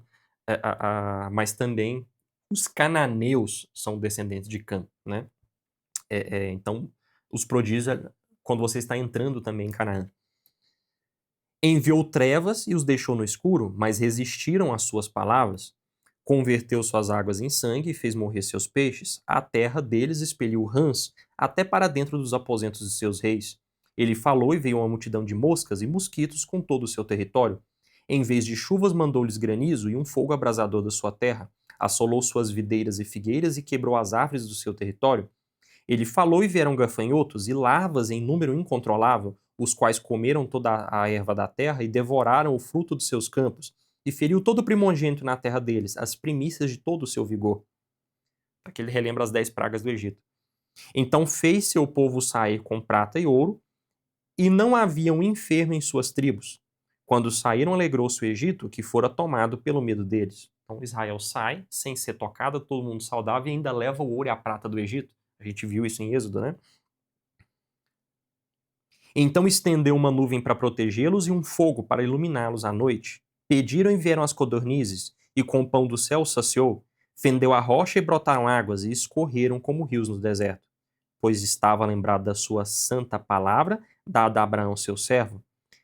mas também os cananeus são descendentes de Cã. Né? Então, os prodígios, quando você está entrando também em Canaã. Enviou trevas e os deixou no escuro, mas resistiram às suas palavras. Converteu suas águas em sangue e fez morrer seus peixes. A terra deles expeliu rãs, até para dentro dos aposentos de seus reis. Ele falou e veio uma multidão de moscas e mosquitos com todo o seu território. Em vez de chuvas, mandou-lhes granizo e um fogo abrasador da sua terra. Assolou suas videiras e figueiras e quebrou as árvores do seu território. Ele falou e vieram gafanhotos e larvas em número incontrolável, os quais comeram toda a erva da terra e devoraram o fruto dos seus campos, e feriu todo o primogênito na terra deles, as primícias de todo o seu vigor. Aqui ele relembra as 10 pragas do Egito. Então fez seu povo sair com prata e ouro, e não havia um enfermo em suas tribos. Quando saíram, alegrou-se o Egito, que fora tomado pelo medo deles. Então Israel sai, sem ser tocada, todo mundo saudável, e ainda leva o ouro e a prata do Egito. A gente viu isso em Êxodo, né? Então estendeu uma nuvem para protegê-los e um fogo para iluminá-los à noite. Pediram e vieram as codornizes, e com o pão do céu saciou. Fendeu a rocha e brotaram águas, e escorreram como rios no deserto. Pois estava lembrado da sua santa palavra, dada a Abraão seu servo.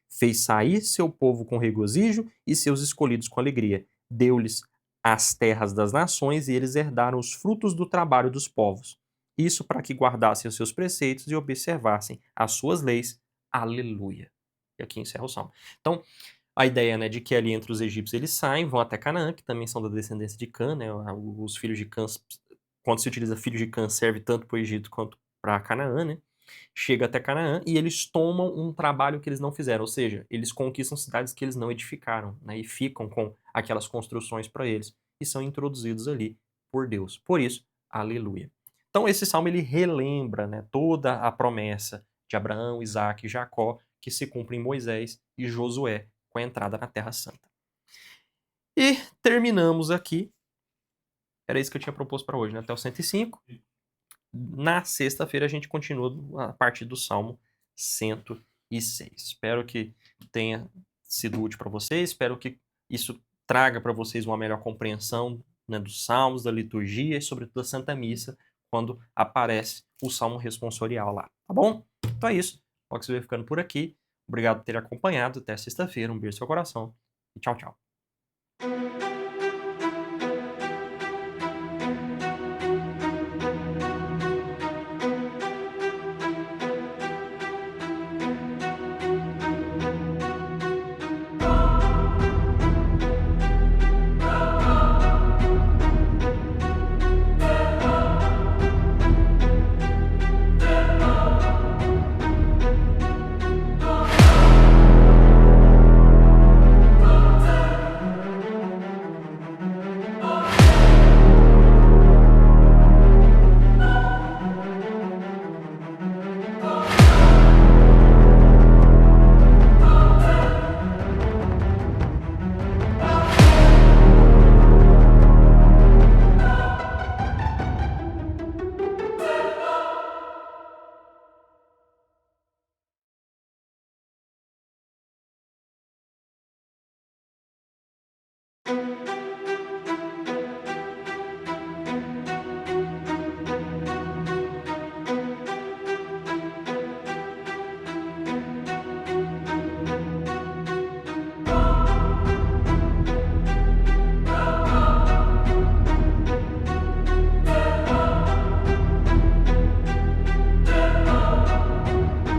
Fez sair seu povo com regozijo e seus escolhidos com alegria. Deu-lhes as terras das nações e eles herdaram os frutos do trabalho dos povos. Isso para que guardassem os seus preceitos e observassem as suas leis. Aleluia. E aqui encerra o salmo. Então, a ideia, né, de que ali entre os egípcios eles saem, vão até Canaã, que também são da descendência de Cã, né, os filhos de Cã, quando se utiliza filhos de Cã, serve tanto para o Egito quanto para Canaã, né? Chega até Canaã e eles tomam um trabalho que eles não fizeram, ou seja, eles conquistam cidades que eles não edificaram, né, e ficam com aquelas construções para eles e são introduzidos ali por Deus. Por isso, aleluia. Então esse salmo ele relembra, né, toda a promessa de Abraão, Isaac e Jacó que se cumpre em Moisés e Josué com a entrada na Terra Santa. E terminamos aqui. Era isso que eu tinha proposto para hoje, né? Até o 105. Na sexta-feira a gente continua a partir do Salmo 106. Espero que tenha sido útil para vocês, espero que isso traga para vocês uma melhor compreensão, né, dos salmos, da liturgia e sobretudo da Santa Missa, quando aparece o Salmo responsorial lá, tá bom? Então é isso, Fox vai ficando por aqui. Obrigado por ter acompanhado, até sexta-feira, um beijo no seu coração e tchau, tchau.